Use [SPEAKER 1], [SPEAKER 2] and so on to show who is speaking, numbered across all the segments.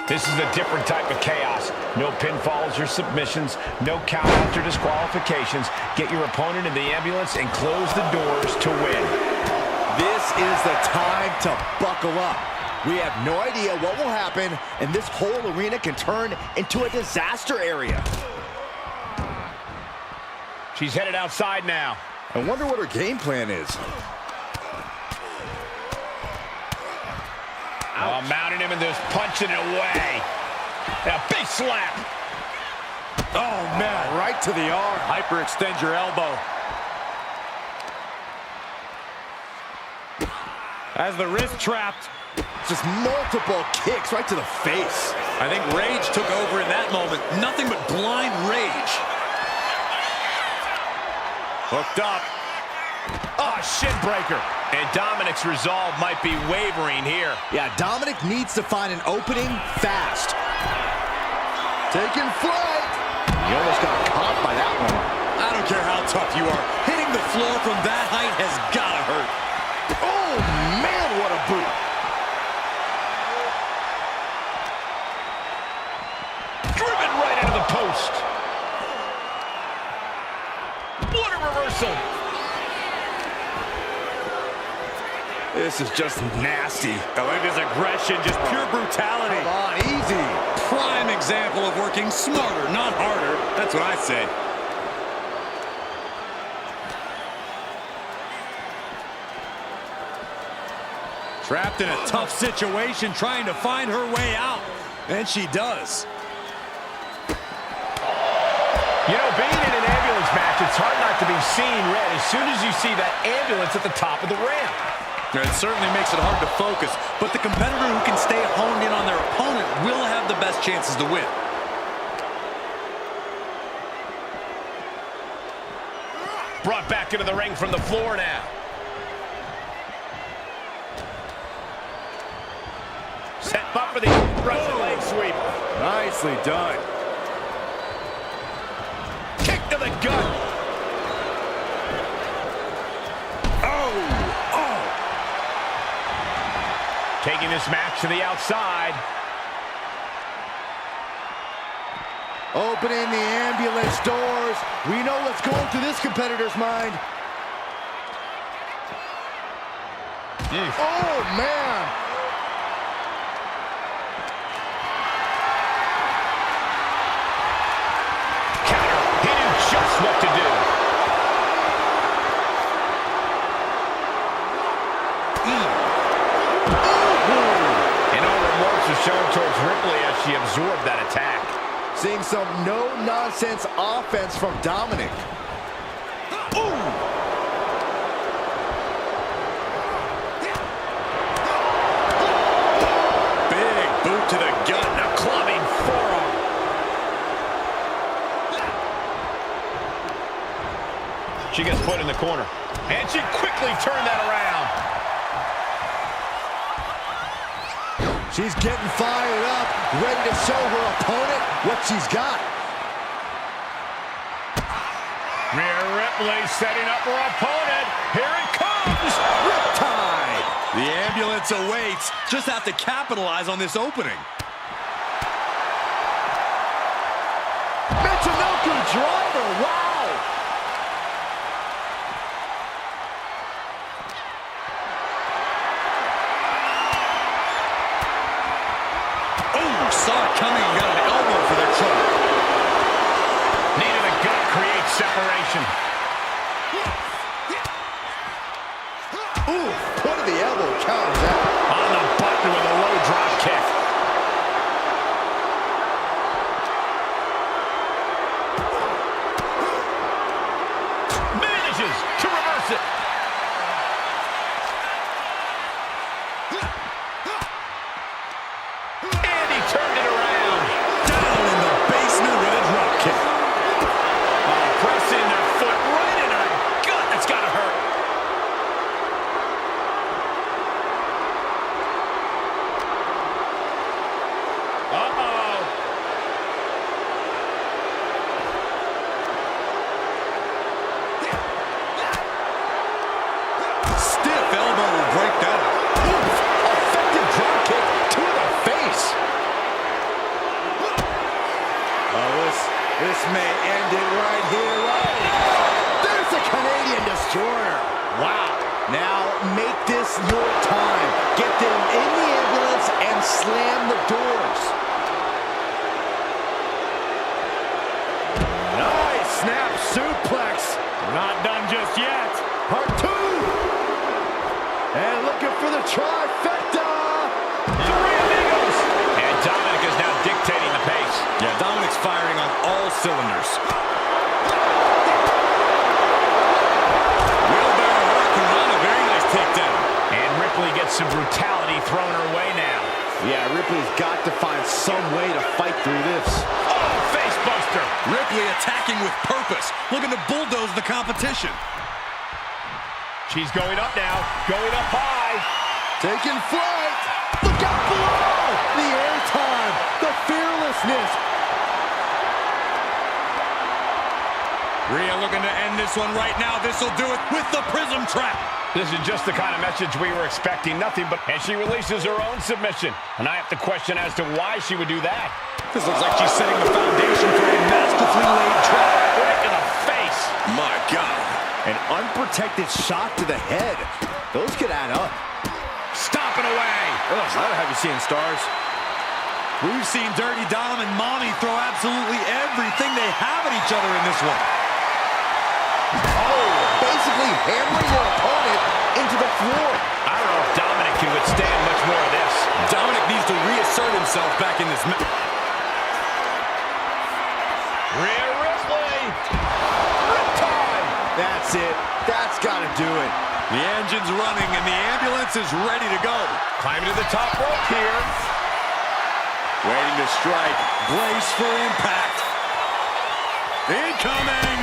[SPEAKER 1] This is a different type of chaos. No pinfalls or submissions, no countouts or disqualifications. Get your opponent in the ambulance and close the doors to win.
[SPEAKER 2] This is the time to buckle up. We have no idea what will happen, and this whole arena can turn into a disaster area.
[SPEAKER 1] She's headed outside now.
[SPEAKER 2] I wonder what her game plan is.
[SPEAKER 1] Oh, mounting him and just punching it away. A big slap.
[SPEAKER 2] Oh, man, right to the arm.
[SPEAKER 3] Hyperextend your elbow. Has the wrist trapped.
[SPEAKER 2] Just multiple kicks right to the face.
[SPEAKER 3] I think rage took over in that moment. Nothing but blind rage. Hooked up.
[SPEAKER 1] Oh, shin breaker. And Dominic's resolve might be wavering here.
[SPEAKER 2] Yeah, Dominic needs to find an opening fast. Taking flight. He almost got caught by that one.
[SPEAKER 3] I don't care how tough you are. Hitting the floor from that height has got to hurt.
[SPEAKER 2] Oh, man, what a boot.
[SPEAKER 1] Driven right into the post. What a reversal.
[SPEAKER 2] This is just nasty.
[SPEAKER 3] I like this aggression, just pure brutality.
[SPEAKER 2] Come on, easy.
[SPEAKER 3] Prime example of working smarter, not harder. That's what I say. Trapped in a tough situation, trying to find her way out. And she does.
[SPEAKER 1] You know, being in an ambulance match, it's hard not to be seeing red as soon as you see that ambulance at the top of the ramp.
[SPEAKER 3] It certainly makes it hard to focus, but the competitor who can stay honed in on their opponent will have the best chances to win.
[SPEAKER 1] Brought back into the ring from the floor now. Set up for the Russian leg sweep.
[SPEAKER 2] Nicely done.
[SPEAKER 1] Kick to the gut. Taking this match to the outside.
[SPEAKER 2] Opening the ambulance doors. We know what's going through this competitor's mind. Oh, man.
[SPEAKER 1] Counter. He knew just what to do. Shown towards Ripley as she absorbed that attack.
[SPEAKER 2] Seeing some no-nonsense offense from Dominic.
[SPEAKER 1] Ooh!
[SPEAKER 3] Big Boot to the gut.
[SPEAKER 1] A clubbing forearm. She gets put in the corner. And she quickly turned that around.
[SPEAKER 2] She's getting fired up, ready to show her opponent what she's got.
[SPEAKER 1] Rhea Ripley setting up her opponent. Here it comes.
[SPEAKER 2] Riptide.
[SPEAKER 3] The ambulance awaits. Just have to capitalize on this opening.
[SPEAKER 2] Michinoku driver. Wow.
[SPEAKER 3] Saw it coming and got an elbow for their trouble.
[SPEAKER 1] Needed a gut, create separation.
[SPEAKER 2] Ooh, foot of the elbow counters out.
[SPEAKER 1] On the button with a low drop kick. Manages to reverse it. Turned it around.
[SPEAKER 3] Down in the basement with a drop kick.
[SPEAKER 1] Pressing their foot right in her gut. That's got to hurt. Uh-oh.
[SPEAKER 3] Stiff elbow will break that.
[SPEAKER 2] Effective drop kick to the face. This may end it right here. Right. There's a Canadian destroyer. Wow. Now make this your time. Get them in the ambulance and slam the doors. Nice snap suplex.
[SPEAKER 1] We're not done just yet.
[SPEAKER 2] Part two. And looking for the trifecta.
[SPEAKER 1] Three amigos. And Dominic is now dictating the pace.
[SPEAKER 3] Yeah, Dominic's firing on all cylinders. Wheelbarrow hurricane, a very nice takedown.
[SPEAKER 1] And Ripley gets some brutality thrown her way now.
[SPEAKER 2] Yeah, Ripley's got to find some way to fight through this.
[SPEAKER 1] Oh, face buster.
[SPEAKER 3] Ripley attacking with purpose, looking to bulldoze the competition.
[SPEAKER 1] She's going up now, going up high.
[SPEAKER 2] Taking flight. Look out below. The airtime, the fearlessness.
[SPEAKER 3] Rhea looking to end this one right now. This will do it with the prism trap.
[SPEAKER 1] This is just the kind of message we were expecting, nothing but... And she releases her own submission. And I have to question as to why she would do that.
[SPEAKER 3] This looks like she's setting the foundation for a masterfully laid trap.
[SPEAKER 1] Right in the face.
[SPEAKER 3] My God.
[SPEAKER 2] An unprotected shot to the head. Those could add up.
[SPEAKER 1] Stomping away.
[SPEAKER 2] Ugh, that'll have you seeing stars.
[SPEAKER 3] We've seen Dirty Dom and Mommy throw absolutely everything they have at each other in this one.
[SPEAKER 2] Oh, basically hammering your opponent into the floor.
[SPEAKER 1] I don't know if Dominic can withstand much more of this.
[SPEAKER 3] Dominic needs to reassert himself back in this match.
[SPEAKER 1] Rhea Ripley. Riptide.
[SPEAKER 2] That's it. That's got to do it.
[SPEAKER 3] The engine's running and the ambulance is ready to go.
[SPEAKER 1] Climbing to the top rope here.
[SPEAKER 3] Waiting to strike. Brace for impact. Incoming.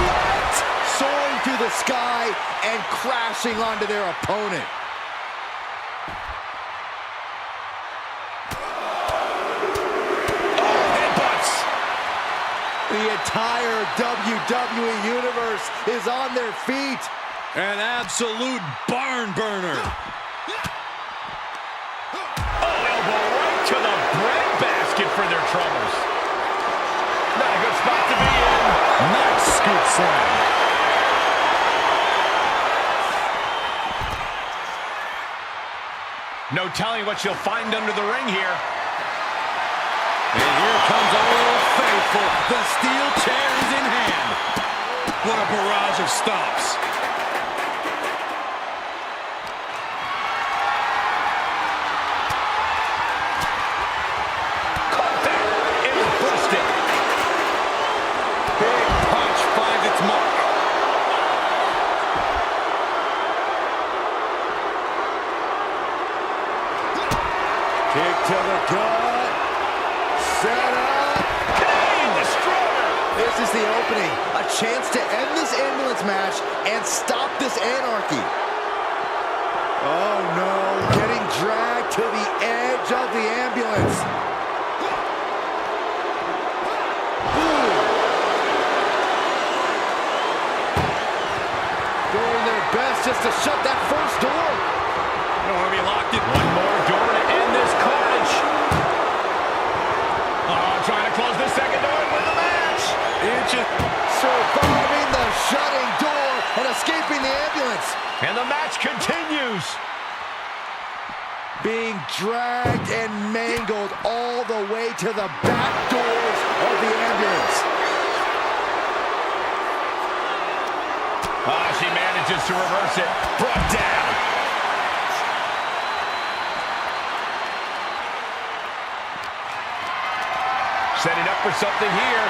[SPEAKER 2] What? Soaring through the sky and crashing onto their opponent.
[SPEAKER 1] Oh, headbutts.
[SPEAKER 2] The entire WWE Universe is on their feet.
[SPEAKER 3] An absolute barn burner.
[SPEAKER 1] Oh, elbow right to the breadbasket for their troubles. Not a good spot to be in.
[SPEAKER 3] Nice scoop slam.
[SPEAKER 1] No telling what she'll find under the ring here.
[SPEAKER 3] And here comes Old Faithful. The steel chair is in hand. What a barrage of stomps.
[SPEAKER 1] Caught that. It was busted.
[SPEAKER 3] Big punch finds its mark.
[SPEAKER 2] Kick to the gut. Set up.
[SPEAKER 1] Canadian Destroyer.
[SPEAKER 2] This is the opening. A chance to end this ambulance match and stop this anarchy. Oh no, getting dragged to the edge of the ambulance. Ooh. Doing their best just to shut that first door.
[SPEAKER 3] Don't want to be locked in.
[SPEAKER 1] One more door to end this carnage. Oh, trying to close the second door and win the match.
[SPEAKER 2] Surviving the shutting door and escaping the ambulance.
[SPEAKER 1] And the match continues.
[SPEAKER 2] Being dragged and mangled all the way to the back doors of the ambulance.
[SPEAKER 1] She manages to reverse it. Brought down. Setting up for something here.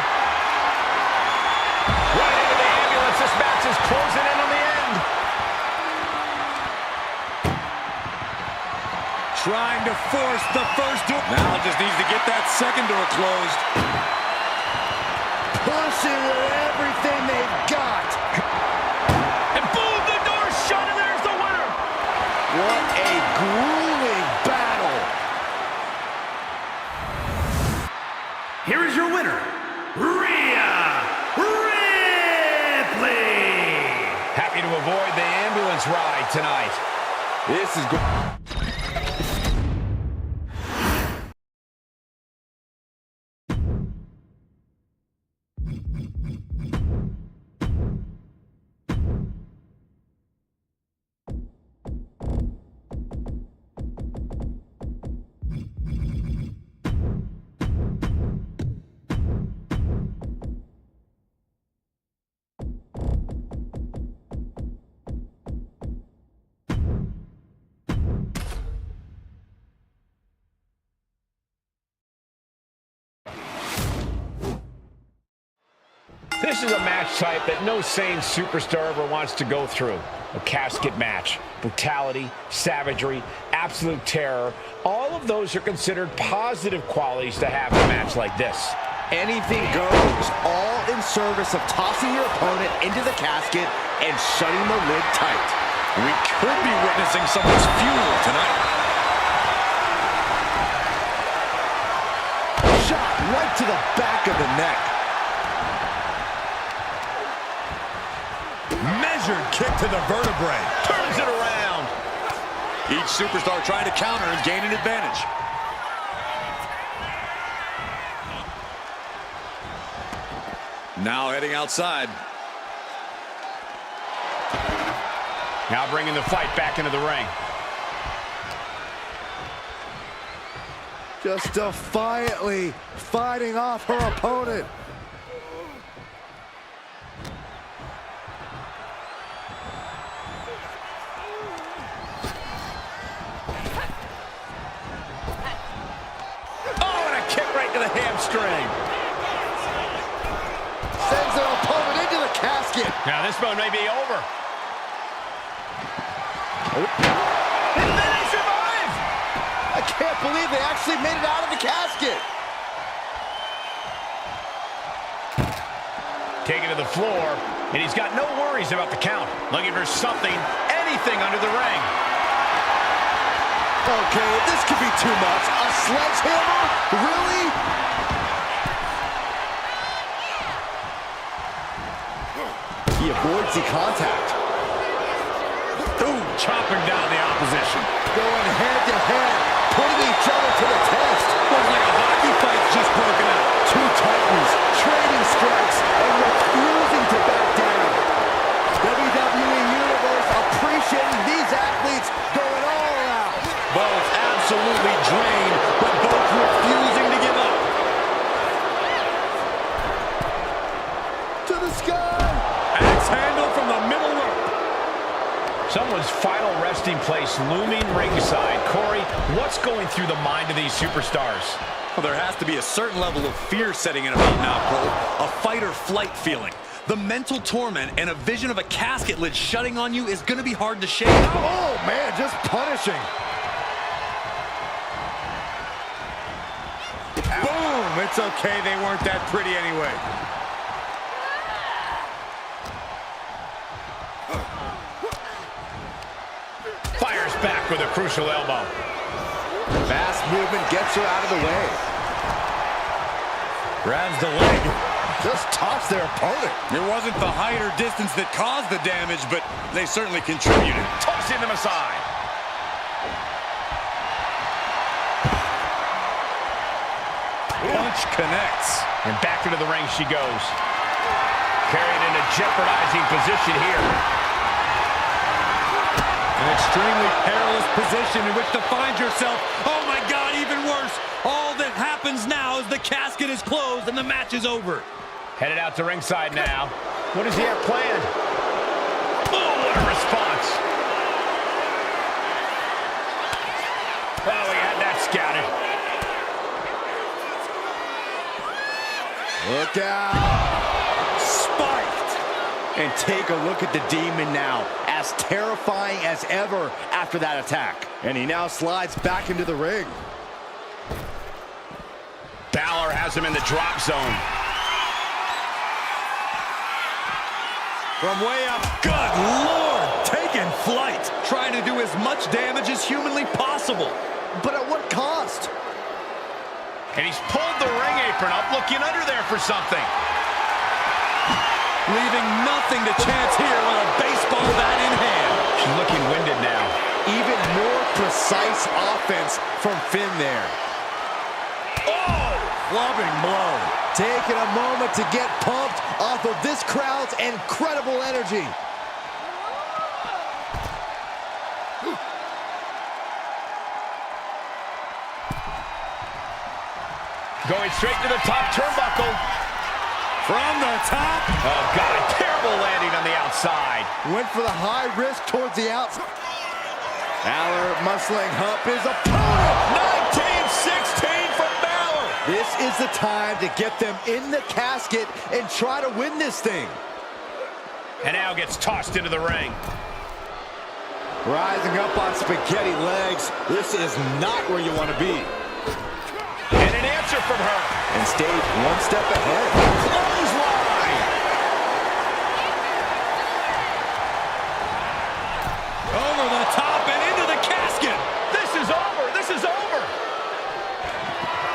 [SPEAKER 1] Right into the ambulance. This match is closing in on the end.
[SPEAKER 3] Trying to force the first door. Now just needs to get that second door closed.
[SPEAKER 2] Pushing with everything they've got.
[SPEAKER 1] And boom, the door's shut, and there's the winner.
[SPEAKER 2] What a grueling battle.
[SPEAKER 4] Here is your winner, Rhea Ripley.
[SPEAKER 1] Happy to avoid the ambulance ride tonight.
[SPEAKER 2] This is good.
[SPEAKER 1] This is a match type that no sane superstar ever wants to go through. A casket match. Brutality, savagery, absolute terror. All of those are considered positive qualities to have in a match like this.
[SPEAKER 2] Anything goes, all in service of tossing your opponent into the casket and shutting the lid tight.
[SPEAKER 3] We could be witnessing someone's funeral tonight.
[SPEAKER 2] Shot right to the back of the neck.
[SPEAKER 3] Measured kick to the vertebrae.
[SPEAKER 1] Turns it around.
[SPEAKER 3] Each superstar trying to counter and gain an advantage. Now heading outside.
[SPEAKER 1] Now bringing the fight back into the ring.
[SPEAKER 2] Just defiantly fighting off her opponent.
[SPEAKER 1] Hamstring.
[SPEAKER 2] Sends their opponent into the casket.
[SPEAKER 1] Now this one may be over. And then they survive.
[SPEAKER 2] I can't believe they actually made it out of the casket.
[SPEAKER 1] Taken to the floor, and he's got no worries about the count. Looking for something, anything under the ring.
[SPEAKER 2] Okay, this could be too much. A sledgehammer? Really? He avoids the contact.
[SPEAKER 3] Ooh, chopping down the opposition.
[SPEAKER 2] Going head to head, putting each other to the test.
[SPEAKER 3] Looks like a hockey fight's just broken out.
[SPEAKER 2] Two titans trading strikes and refusing to back down. WWE Universe appreciating these athletes going all out.
[SPEAKER 3] Both absolutely drained, but both refusing to give up.
[SPEAKER 2] To the sky.
[SPEAKER 3] Axe handle from the middle rope.
[SPEAKER 1] Someone's final resting place looming ringside. Corey, what's going through the mind of these superstars?
[SPEAKER 3] Well, there has to be a certain level of fear setting in about now, Cole. A fight or flight feeling. The mental torment and a vision of a casket lid shutting on you is going to be hard to shake.
[SPEAKER 2] Oh, man, just punishing.
[SPEAKER 3] It's okay, they weren't that pretty anyway.
[SPEAKER 1] Fires back with a crucial elbow.
[SPEAKER 2] Fast movement gets her out of the way.
[SPEAKER 3] Grabs the leg.
[SPEAKER 2] Just tops their opponent.
[SPEAKER 3] It wasn't the height or distance that caused the damage, but they certainly contributed.
[SPEAKER 1] Tossing them aside.
[SPEAKER 3] Punch connects.
[SPEAKER 1] And back into the ring she goes. Carried in a jeopardizing position here.
[SPEAKER 3] An extremely perilous position in which to find yourself. Oh my God, even worse. All that happens now is the casket is closed and the match is over.
[SPEAKER 1] Headed out to ringside now. What does he have planned? Oh, what a response. Oh, we had that scouted.
[SPEAKER 2] Look out. Spiked. And take a look at the Demon now. As terrifying as ever after that attack. And he now slides back into the ring.
[SPEAKER 1] Balor has him in the drop zone.
[SPEAKER 3] From way up, good Lord, taking flight. Trying to do as much damage as humanly possible.
[SPEAKER 2] But at what cost?
[SPEAKER 1] And he's pulled the ring apron up, looking under there for something.
[SPEAKER 3] Leaving nothing to chance here with a baseball bat in hand.
[SPEAKER 1] She's looking winded now.
[SPEAKER 2] Even more precise offense from Finn there.
[SPEAKER 3] Oh, clubbing blow.
[SPEAKER 2] Taking a moment to get pumped off of this crowd's incredible energy.
[SPEAKER 1] Going straight to the top turnbuckle.
[SPEAKER 3] From the top.
[SPEAKER 1] Oh, God, a terrible landing on the outside.
[SPEAKER 2] Went for the high risk towards the outside. Balor muscling Hump his opponent.
[SPEAKER 1] 19-16 from Balor.
[SPEAKER 2] This is the time to get them in the casket and try to win this thing.
[SPEAKER 1] And now gets tossed into the ring.
[SPEAKER 2] Rising up on spaghetti legs. This is not where you want to be.
[SPEAKER 1] And an answer from her.
[SPEAKER 2] And stayed one step ahead.
[SPEAKER 1] Clothesline.
[SPEAKER 3] Over the top and into the casket.
[SPEAKER 1] This is over. This is over.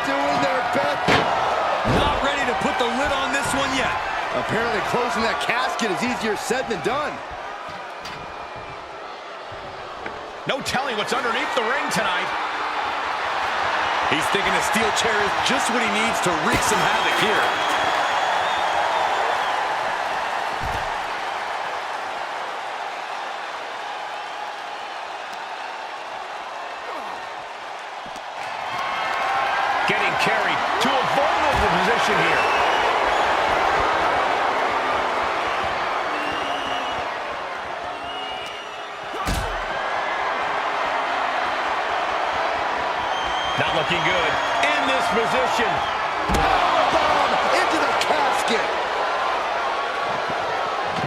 [SPEAKER 2] Doing their best.
[SPEAKER 3] Not ready to put the lid on this one yet.
[SPEAKER 2] Apparently closing that casket is easier said than done.
[SPEAKER 1] No telling what's underneath the ring tonight.
[SPEAKER 3] He's thinking a steel chair is just what he needs to wreak some havoc here.
[SPEAKER 1] Getting carried to a vulnerable position here. Not looking good in this position.
[SPEAKER 2] Powerbomb into the casket.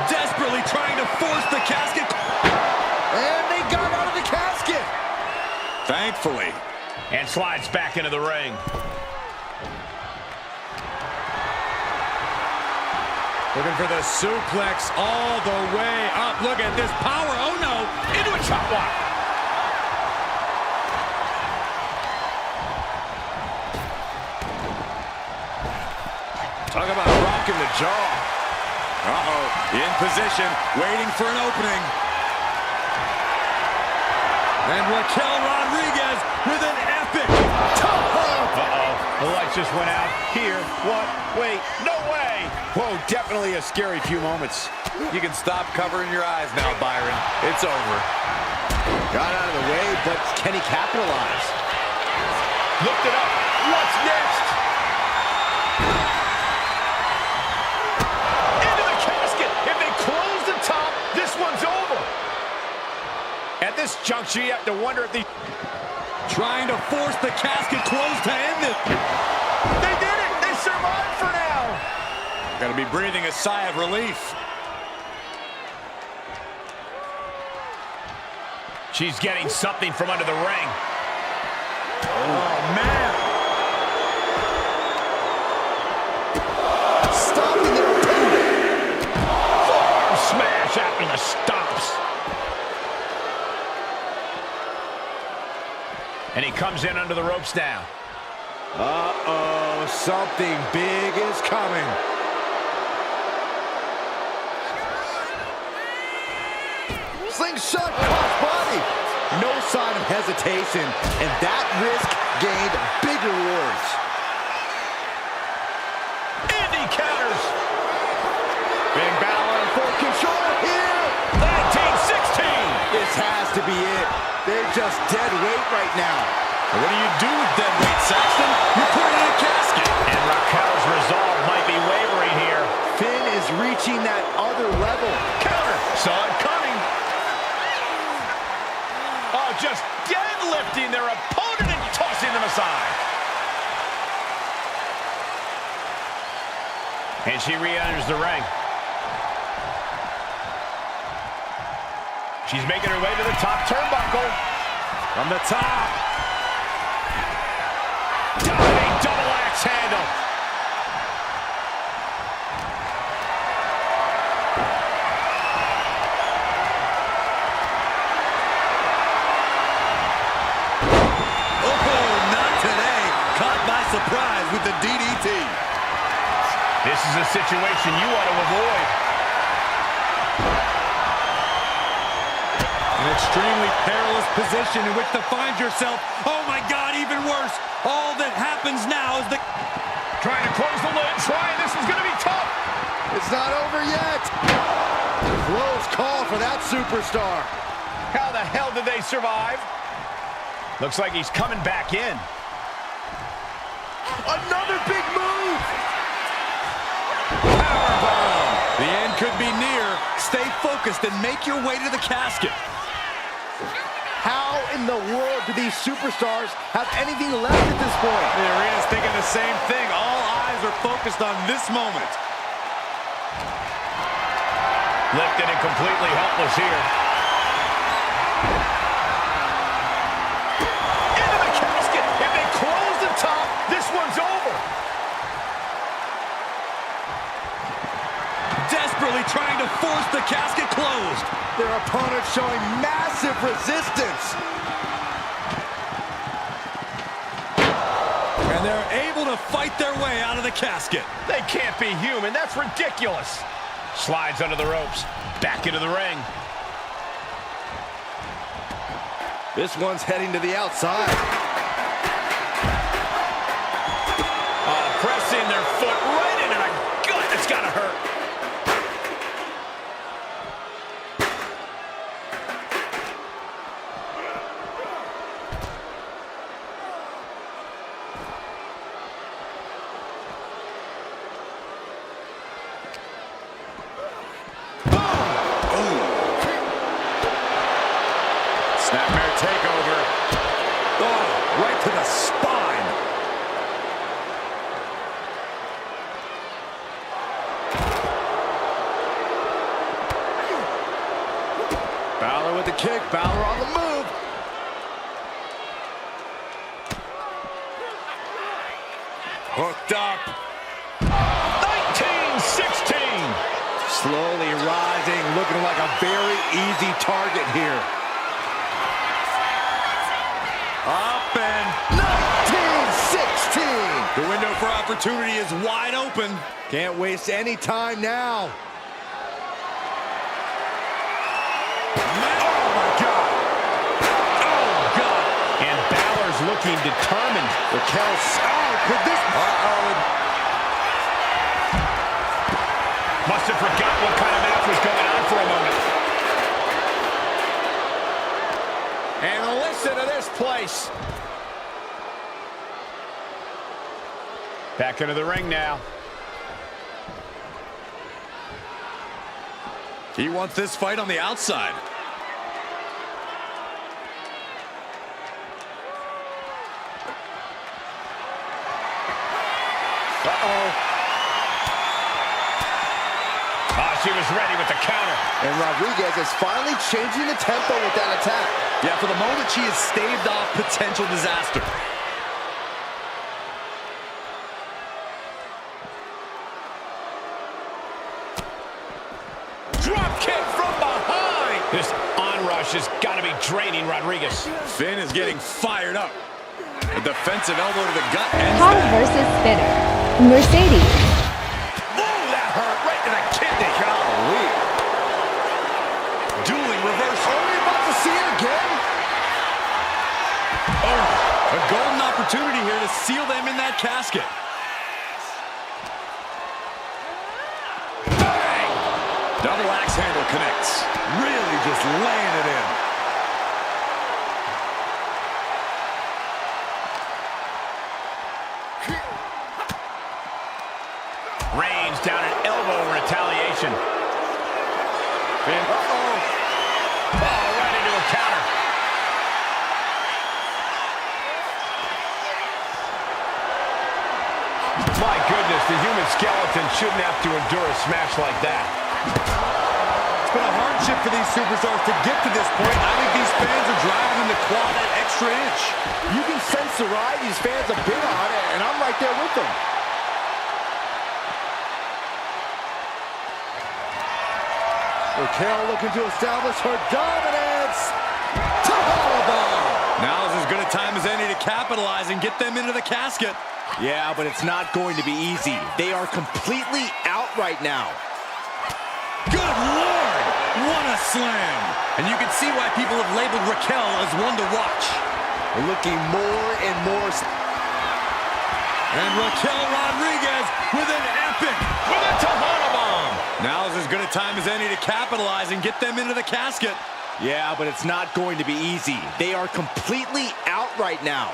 [SPEAKER 3] Desperately trying to force the casket.
[SPEAKER 2] And they got out of the casket.
[SPEAKER 3] Thankfully.
[SPEAKER 1] And slides back into the ring.
[SPEAKER 3] Looking for the suplex all the way up. Look at this power. Oh, no.
[SPEAKER 1] Into a chop block.
[SPEAKER 3] Talk about rocking the jaw. Uh-oh. In position, waiting for an opening. And Raquel Rodriguez with an epic toe-up.
[SPEAKER 1] Uh-oh. The lights just went out. Here. What? Wait. No way. Whoa, definitely a scary few moments.
[SPEAKER 3] You can stop covering your eyes now, Byron. It's over.
[SPEAKER 2] Got out of the way, but can he capitalize?
[SPEAKER 1] Looked it up. What's next? Into the casket. If they close the top, this one's over. At this juncture, you have to wonder if they...
[SPEAKER 3] Trying to force the casket closed to end it.
[SPEAKER 1] They did it. They survived for now.
[SPEAKER 3] Got to be breathing a sigh of relief.
[SPEAKER 1] She's getting something from under the ring.
[SPEAKER 3] Oh, man.
[SPEAKER 1] And he comes in under the ropes now.
[SPEAKER 2] Uh-oh, something big is coming. Slingshot crossbody. No sign of hesitation, and that risk gained big rewards.
[SPEAKER 1] And he counters.
[SPEAKER 2] Finn Balor in full control here.
[SPEAKER 1] 19-16.
[SPEAKER 2] This has to be it. They're just dead weight right now.
[SPEAKER 3] What do you do with dead weight, Saxton? You put it in a casket.
[SPEAKER 1] And Raquel's resolve might be wavering here.
[SPEAKER 2] Finn is reaching that other level.
[SPEAKER 1] Counter. Saw it coming. Oh, just deadlifting their opponent and tossing them aside. And she re-enters the ring. She's making her way to the top turnbuckle.
[SPEAKER 3] From the top.
[SPEAKER 1] Diving double axe handle.
[SPEAKER 3] Oh, not today. Caught by surprise with the DDT.
[SPEAKER 1] This is a situation you want to avoid.
[SPEAKER 3] An extremely perilous position in which to find yourself. Oh my God, even worse. All that happens now is the...
[SPEAKER 1] Trying to close the lid. Trying. This is going to be tough.
[SPEAKER 2] It's not over yet. Close call for that superstar.
[SPEAKER 1] How the hell did they survive? Looks like he's coming back in.
[SPEAKER 2] Another big move.
[SPEAKER 1] Powerbomb.
[SPEAKER 3] The end could be near. Stay focused and make your way to the casket.
[SPEAKER 2] How in the world do these superstars have anything left at this point?
[SPEAKER 3] The arena's thinking the same thing. All eyes are focused on this moment.
[SPEAKER 1] Lifted and completely helpless here. Into the casket. If they close the top, this one's over.
[SPEAKER 3] Desperately trying to force the casket closed.
[SPEAKER 2] Their opponent showing massive resistance.
[SPEAKER 3] And they're able to fight their way out of the casket.
[SPEAKER 1] They can't be human. That's ridiculous. Slides under the ropes. Back into the ring.
[SPEAKER 2] This one's heading to the outside.
[SPEAKER 1] Pressing their foot right into the gut. It's got to hurt.
[SPEAKER 3] Snapmare takeover.
[SPEAKER 2] Oh, right to the spine. Balor with the kick. Balor on the move.
[SPEAKER 3] Hooked up.
[SPEAKER 1] 19-16.
[SPEAKER 2] Slowly rising, looking like a very easy target here.
[SPEAKER 3] Up and
[SPEAKER 2] 19-16.
[SPEAKER 3] the window for opportunity is wide open.
[SPEAKER 2] Can't waste any time now.
[SPEAKER 3] Oh my God. Oh God.
[SPEAKER 1] And Balor's looking determined.
[SPEAKER 2] Raquel's, could this...
[SPEAKER 1] Must have forgotten what kind of match was going on for a moment. And listen to this place. Back into the ring now.
[SPEAKER 3] He wants this fight on the outside.
[SPEAKER 1] She was ready with the counter.
[SPEAKER 2] And Rodriguez is finally changing the tempo with that attack.
[SPEAKER 3] Yeah, for the moment, she has staved off potential disaster.
[SPEAKER 1] Drop kick from behind. This onrush push has got to be draining Rodriguez.
[SPEAKER 3] Finn is getting fired up. A defensive elbow to the gut ends
[SPEAKER 5] Hard
[SPEAKER 3] that.
[SPEAKER 5] versus Spinner. Mercedes.
[SPEAKER 1] Whoa, that hurt right to the kidney.
[SPEAKER 3] Golly. Dueling reversal.
[SPEAKER 2] Are we about to see it again?
[SPEAKER 3] Oh, a golden opportunity here to seal them in that casket. Bang! Double axe handle connects. Really just laying it in.
[SPEAKER 1] Reigns down an elbow in retaliation.
[SPEAKER 3] Finn.
[SPEAKER 1] Uh-oh. Oh, right into a counter. My goodness, the human skeleton shouldn't have to endure a smash like that.
[SPEAKER 3] It's been a hardship for these superstars to get to this point. I think these fans are driving them to claw that extra inch.
[SPEAKER 2] You can sense the ride these fans have been on, and I'm right there with them. Raquel looking to establish her dominance.
[SPEAKER 3] Now is as good a time as any to capitalize and get them into the casket.
[SPEAKER 2] Yeah, but it's not going to be easy. They are completely out right now.
[SPEAKER 3] Good Lord! What a slam! And you can see why people have labeled Raquel as one to watch.
[SPEAKER 2] Looking more and more.
[SPEAKER 3] And Raquel Rodriguez with an epic,
[SPEAKER 1] With a Tejana bomb.
[SPEAKER 3] now is as good a time as any to capitalize and get them into the casket.
[SPEAKER 2] Yeah, but it's not going to be easy. They are completely out right now.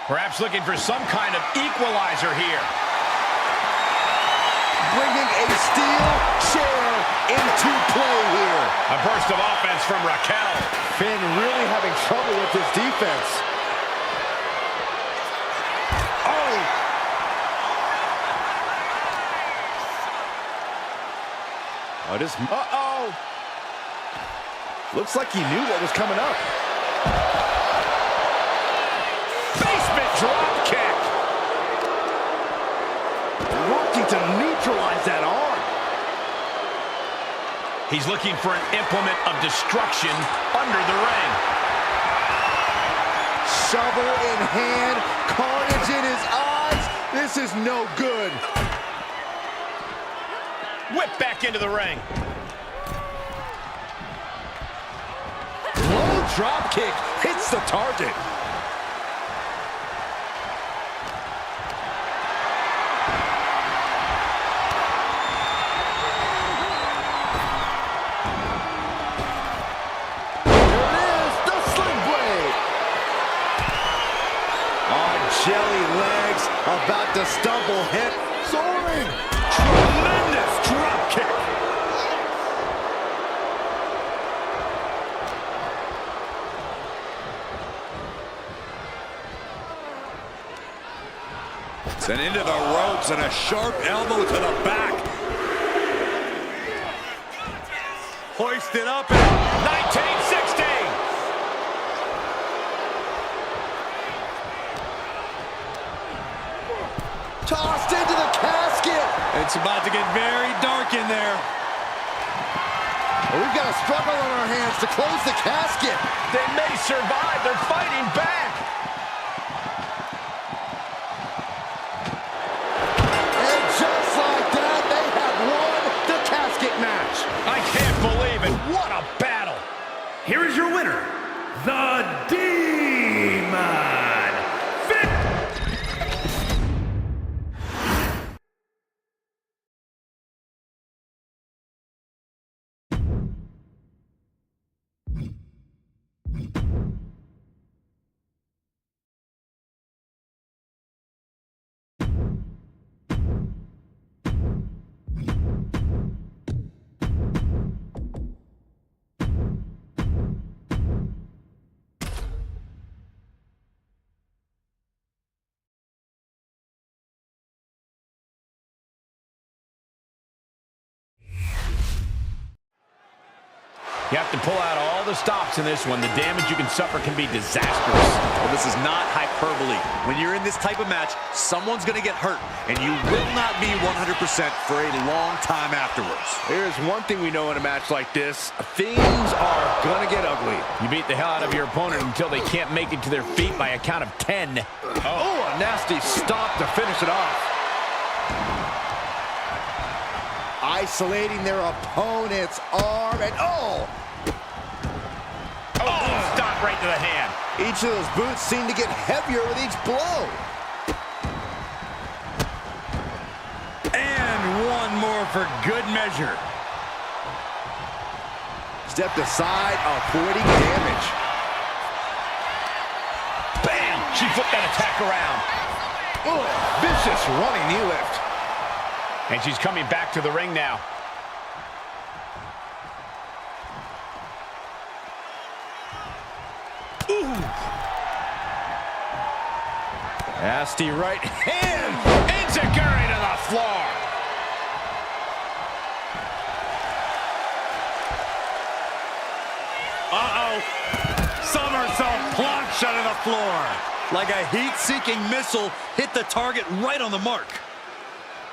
[SPEAKER 1] Perhaps looking for some kind of equalizer here.
[SPEAKER 2] Bringing a steel chair into play here.
[SPEAKER 1] A burst of offense from Raquel.
[SPEAKER 2] Finn really having trouble with his defense. Oh! Oh, this... Uh-oh! Looks like he knew what was coming up.
[SPEAKER 1] Basement drop kick.
[SPEAKER 2] Working to neutralize that arm.
[SPEAKER 1] He's looking for an implement of destruction under the ring.
[SPEAKER 2] Shovel in hand, carnage in his eyes. This is no good.
[SPEAKER 1] Whip back into the ring.
[SPEAKER 2] Low drop kick hits the target. Jelly legs, about to stumble, hip soaring.
[SPEAKER 3] Tremendous drop kick. Sent into the ropes and a sharp elbow to the back. Hoisted up and
[SPEAKER 1] 1960.
[SPEAKER 2] Tossed into the casket.
[SPEAKER 3] it's about to get very dark in there.
[SPEAKER 2] We've got a struggle on our hands to close the casket.
[SPEAKER 1] They may survive. They're fighting back.
[SPEAKER 2] And just like that, they have won the casket match.
[SPEAKER 1] I can't believe it. What a battle.
[SPEAKER 4] Here is your winner, the Demon.
[SPEAKER 1] You have to pull out all the stops in this one. The damage you can suffer can be disastrous.
[SPEAKER 6] Well, this is not hyperbole. When you're in this type of match, someone's going to get hurt, and you will not be 100% for a long time afterwards.
[SPEAKER 2] Here's one thing we know in a match like this. Things are going to get ugly.
[SPEAKER 1] You beat the hell out of your opponent until they can't make it to their feet by a count of 10.
[SPEAKER 2] Oh, a nasty stop to finish it off. Isolating their opponent's arm, and oh!
[SPEAKER 1] Oh, stop right to the hand.
[SPEAKER 2] Each of those boots seem to get heavier with each blow.
[SPEAKER 3] And one more for good measure.
[SPEAKER 2] Stepped aside, avoiding damage.
[SPEAKER 1] Bam! She flipped that attack around.
[SPEAKER 2] Oh, vicious running knee lift.
[SPEAKER 1] And she's coming back to the ring now.
[SPEAKER 2] Ooh. Nasty right hand.
[SPEAKER 1] Enzuigiri to the floor.
[SPEAKER 3] Somersault plunge out of the floor. Like a heat-seeking missile, hit the target right on the mark.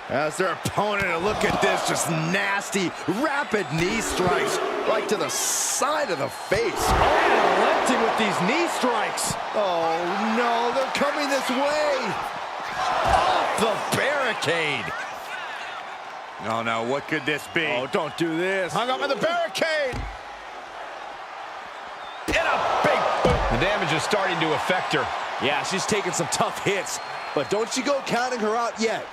[SPEAKER 2] As their opponent, look at this, just nasty, rapid knee strikes, right to the side of the face. Oh, relenting with these knee strikes. Oh, no, they're coming this way. Off the barricade.
[SPEAKER 3] Oh, no, what could this be?
[SPEAKER 2] Oh, don't do this.
[SPEAKER 1] Hung up in the barricade. And a big boot. The damage is starting to affect her.
[SPEAKER 2] Yeah, she's taking some tough hits, but don't you go counting her out yet.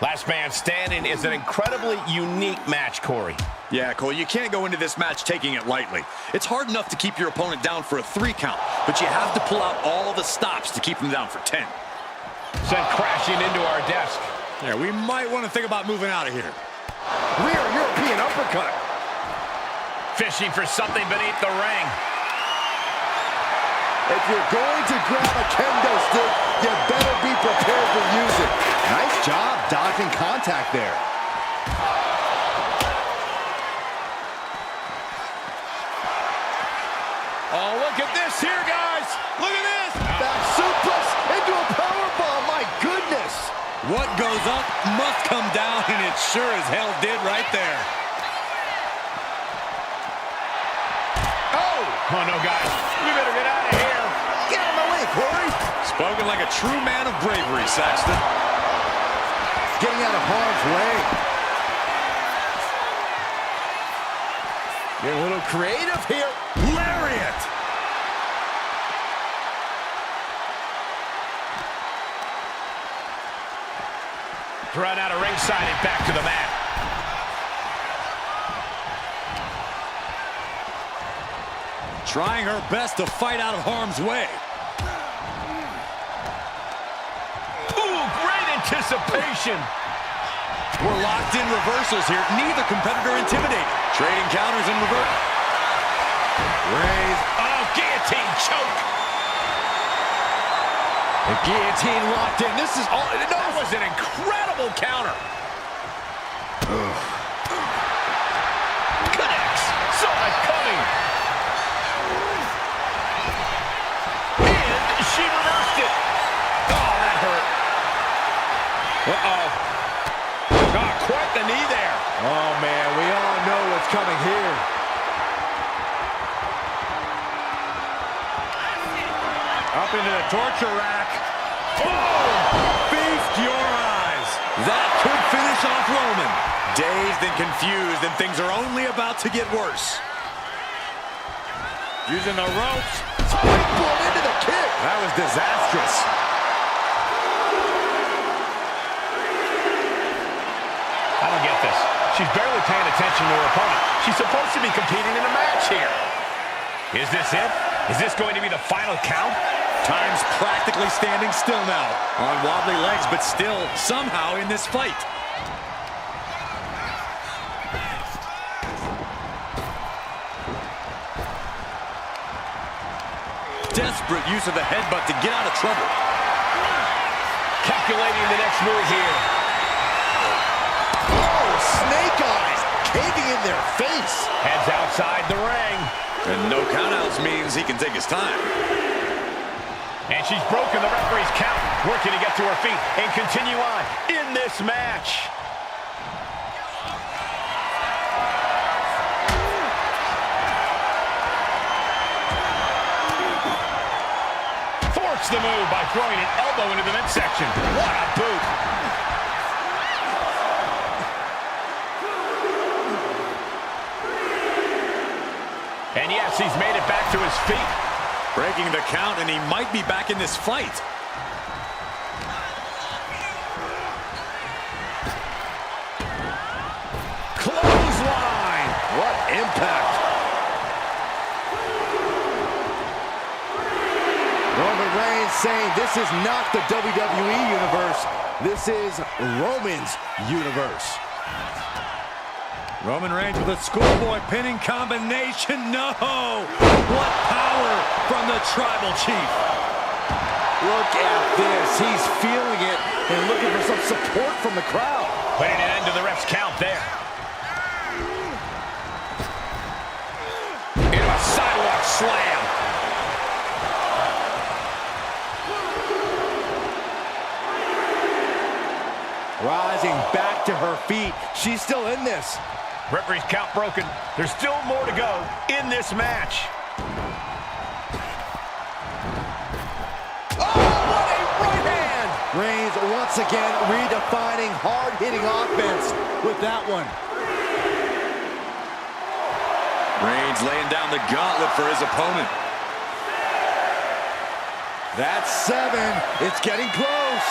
[SPEAKER 1] Last man standing is an incredibly unique match, Corey.
[SPEAKER 6] Yeah, Cole, you can't go into this match taking it lightly. It's hard enough to keep your opponent down for a 3 count, but you have to pull out all the stops to keep them down for 10.
[SPEAKER 1] Sent crashing into our desk.
[SPEAKER 3] Yeah, we might want to think about moving out of here.
[SPEAKER 2] Rear European uppercut.
[SPEAKER 1] Fishing for something beneath the ring.
[SPEAKER 2] If you're going to grab a kendo stick, you better be prepared to use it. Nice job dodging contact there.
[SPEAKER 1] Oh, look at this here, guys. Look at this.
[SPEAKER 2] Back suplex into a powerbomb. My goodness.
[SPEAKER 3] What goes up must come down, and it sure as hell did right there.
[SPEAKER 1] Oh, no, guys. We better get out of here.
[SPEAKER 2] Get out of my way, Corey.
[SPEAKER 3] Spoken like a true man of bravery, Saxton.
[SPEAKER 2] Getting out of harm's way. Getting a little creative here.
[SPEAKER 3] Lariat!
[SPEAKER 1] Run out of ringside and back to the mat.
[SPEAKER 3] Trying her best to fight out of harm's way.
[SPEAKER 1] Ooh, great anticipation.
[SPEAKER 3] We're locked in reversals here. Neither competitor intimidated. Trading counters in reverse.
[SPEAKER 1] Raise. Oh, guillotine choke.
[SPEAKER 2] The guillotine locked in. This is all. No,
[SPEAKER 1] That was an incredible counter. Connects. Saw it coming. And she reversed it. Oh, that hurt. Uh-oh. Oh, quite the knee there.
[SPEAKER 2] Oh, man, we all know what's coming here.
[SPEAKER 3] Up into the torture rack. Oh! Feast your eyes. That could finish off Roman.
[SPEAKER 6] Dazed and confused, and things are only about to get worse.
[SPEAKER 3] Using the ropes.
[SPEAKER 2] Springboard into the kick.
[SPEAKER 6] That was disastrous.
[SPEAKER 1] I don't get this. She's barely paying attention to her opponent. She's supposed to be competing in a match here. Is this it? Is this going to be the final count?
[SPEAKER 3] Time's practically standing still now. On wobbly legs, but still somehow in this fight. Desperate use of the headbutt to get out of trouble.
[SPEAKER 1] Calculating the next move here.
[SPEAKER 2] Oh, snake eyes. Caving in their face.
[SPEAKER 1] Heads outside the ring.
[SPEAKER 6] And no countouts means he can take his time.
[SPEAKER 1] And she's broken the referee's count, working to get to her feet and continue on in this match. Forced the move by throwing an elbow into the midsection. What a boot. And yes, he's made it back to his feet.
[SPEAKER 6] Breaking the count, and he might be back in this fight.
[SPEAKER 1] Clothesline!
[SPEAKER 2] What impact! Roman Reigns saying this is not the WWE universe. This is Roman's universe.
[SPEAKER 3] Roman Reigns with a schoolboy pinning combination. No! What power from the Tribal Chief.
[SPEAKER 2] Look at this. He's feeling it and looking for some support from the crowd.
[SPEAKER 1] Putting an end to the ref's count there. Into a sidewalk slam.
[SPEAKER 2] Rising back to her feet. She's still in this.
[SPEAKER 1] Referee's count broken. There's still more to go in this match.
[SPEAKER 2] Oh, what a right hand! Reigns once again redefining hard-hitting offense with that one.
[SPEAKER 6] Reigns laying down the gauntlet for his opponent.
[SPEAKER 2] That's 7. It's getting close.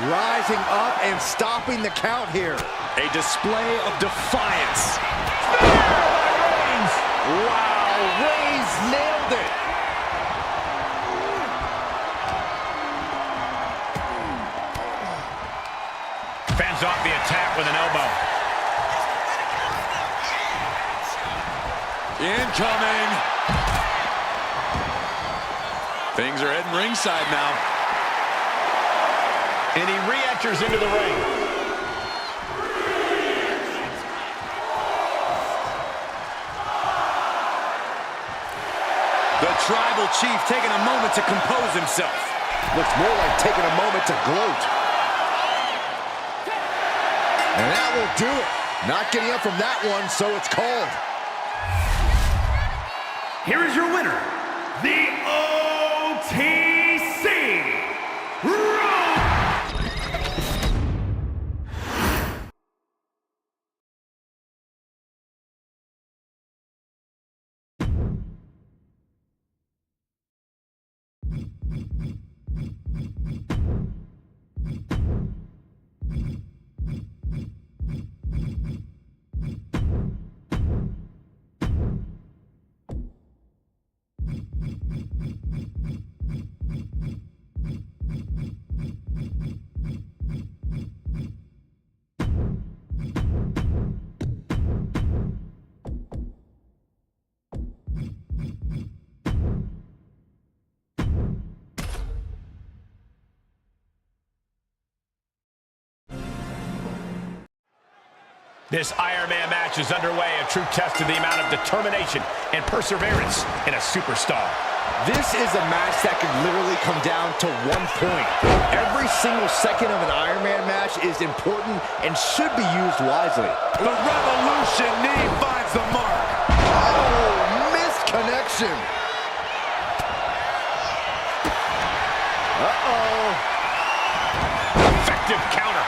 [SPEAKER 2] Rising up and stopping the count here.
[SPEAKER 6] A display of defiance.
[SPEAKER 2] Reigns! Wow, Reigns nailed it.
[SPEAKER 1] Fends off the attack with an elbow.
[SPEAKER 6] Incoming. Things are heading ringside now.
[SPEAKER 1] And he re-enters into the ring.
[SPEAKER 6] The Tribal Chief taking a moment to compose himself.
[SPEAKER 2] Looks more like taking a moment to gloat. And that will do it. Not getting up from that one, so it's called.
[SPEAKER 4] Here is your winner, the OTC
[SPEAKER 1] This Iron Man match is underway, a true test of the amount of determination and perseverance in a superstar.
[SPEAKER 2] This is a match that could literally come down to 1 point. Every single second of an Iron Man match is important and should be used wisely.
[SPEAKER 3] The Revolution knee finds the mark.
[SPEAKER 2] Oh, missed connection. Uh-oh.
[SPEAKER 1] Effective counter.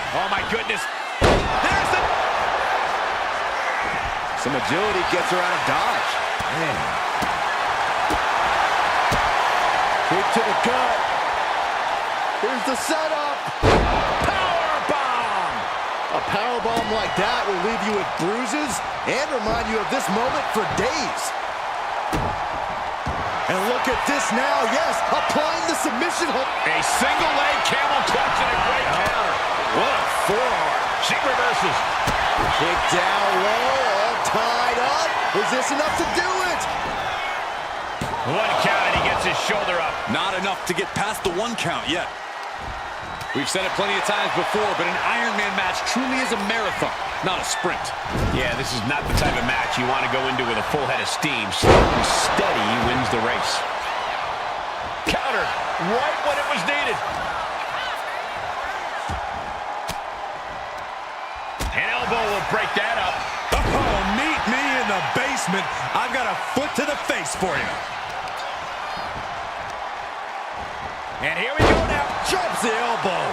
[SPEAKER 1] Oh, my goodness. There's the...
[SPEAKER 2] Some agility gets her out of dodge. Man. Kick to the gut. Here's the setup. Powerbomb. A powerbomb like that will leave you with bruises and remind you of this moment for days. And look at this now. Yes, applying the submission hold.
[SPEAKER 1] A single leg camel clutch and a great counter. What a forearm. She reverses.
[SPEAKER 2] Kick down low, all tied up. Is this enough to do it?
[SPEAKER 1] 1 count and he gets his shoulder up.
[SPEAKER 6] Not enough to get past the 1 count yet. We've said it plenty of times before, but an Iron Man match truly is a marathon, not a sprint.
[SPEAKER 1] Yeah, this is not the type of match you want to go into with a full head of steam. Slow and steady wins the race. Countered right when it was needed. An elbow will break that up.
[SPEAKER 3] Oh, meet me in the basement. I've got a foot to the face for you.
[SPEAKER 1] And here we go now.
[SPEAKER 3] Drops the elbow.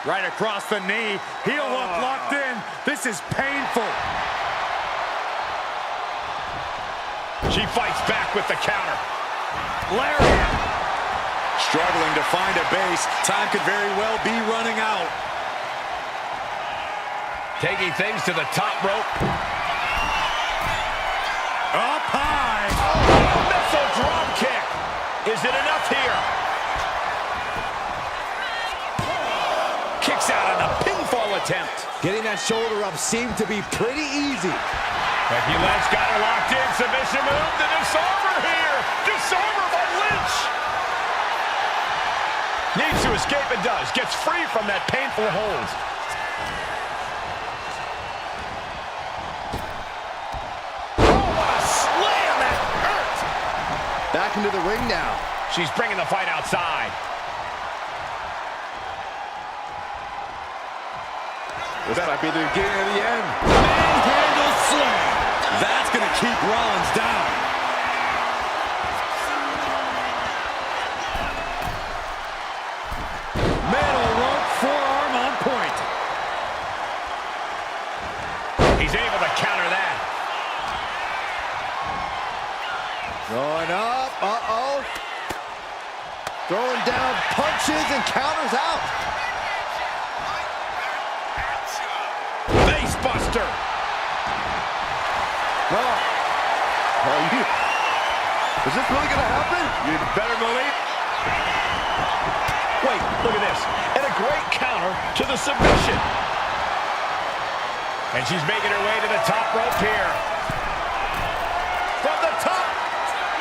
[SPEAKER 3] Right across the knee. Heel hook locked in. This is painful.
[SPEAKER 1] She fights back with the counter.
[SPEAKER 3] Lariat.
[SPEAKER 6] Struggling to find a base. Time could very well be running out.
[SPEAKER 1] Taking things to the top rope.
[SPEAKER 3] Up high.
[SPEAKER 1] Oh, missile drop kick. Is it enough here? Kicks out on a pinfall attempt.
[SPEAKER 2] Getting that shoulder up seemed to be pretty easy.
[SPEAKER 1] Becky Lynch got her locked in. Submission move. The disarmer here. Disarmer by Lynch. Needs to escape and does. Gets free from that painful hold. Oh, what a slam. That hurt.
[SPEAKER 2] Back into the ring now.
[SPEAKER 1] She's bringing the fight outside.
[SPEAKER 2] This might be the beginning of the end.
[SPEAKER 3] Manhandle slam. That's going to keep Rollins down. Metal rope forearm on point.
[SPEAKER 1] He's able to counter that.
[SPEAKER 2] Going up. Uh-oh. Throwing down punches and counters out.
[SPEAKER 1] Face buster.
[SPEAKER 2] Is this really going to happen?
[SPEAKER 1] You better believe. Wait, look at this. And a great counter to the submission. And she's making her way to the top rope here. From the top.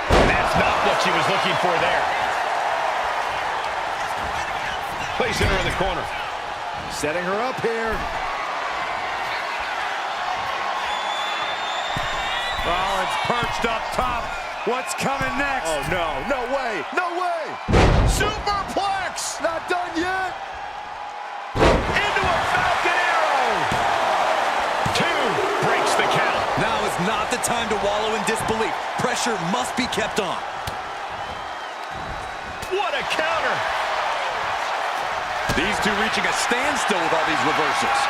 [SPEAKER 1] And that's not what she was looking for there. Placing her in the corner.
[SPEAKER 2] Setting her up here.
[SPEAKER 3] Rollins perched up top. What's coming next?
[SPEAKER 2] Oh, no. No way. No way.
[SPEAKER 1] Superplex.
[SPEAKER 2] Not done yet.
[SPEAKER 1] Into a Falcon Arrow. 2 breaks the count.
[SPEAKER 6] Now is not the time to wallow in disbelief. Pressure must be kept on.
[SPEAKER 1] What a counter.
[SPEAKER 6] These two reaching a standstill with all these reversals.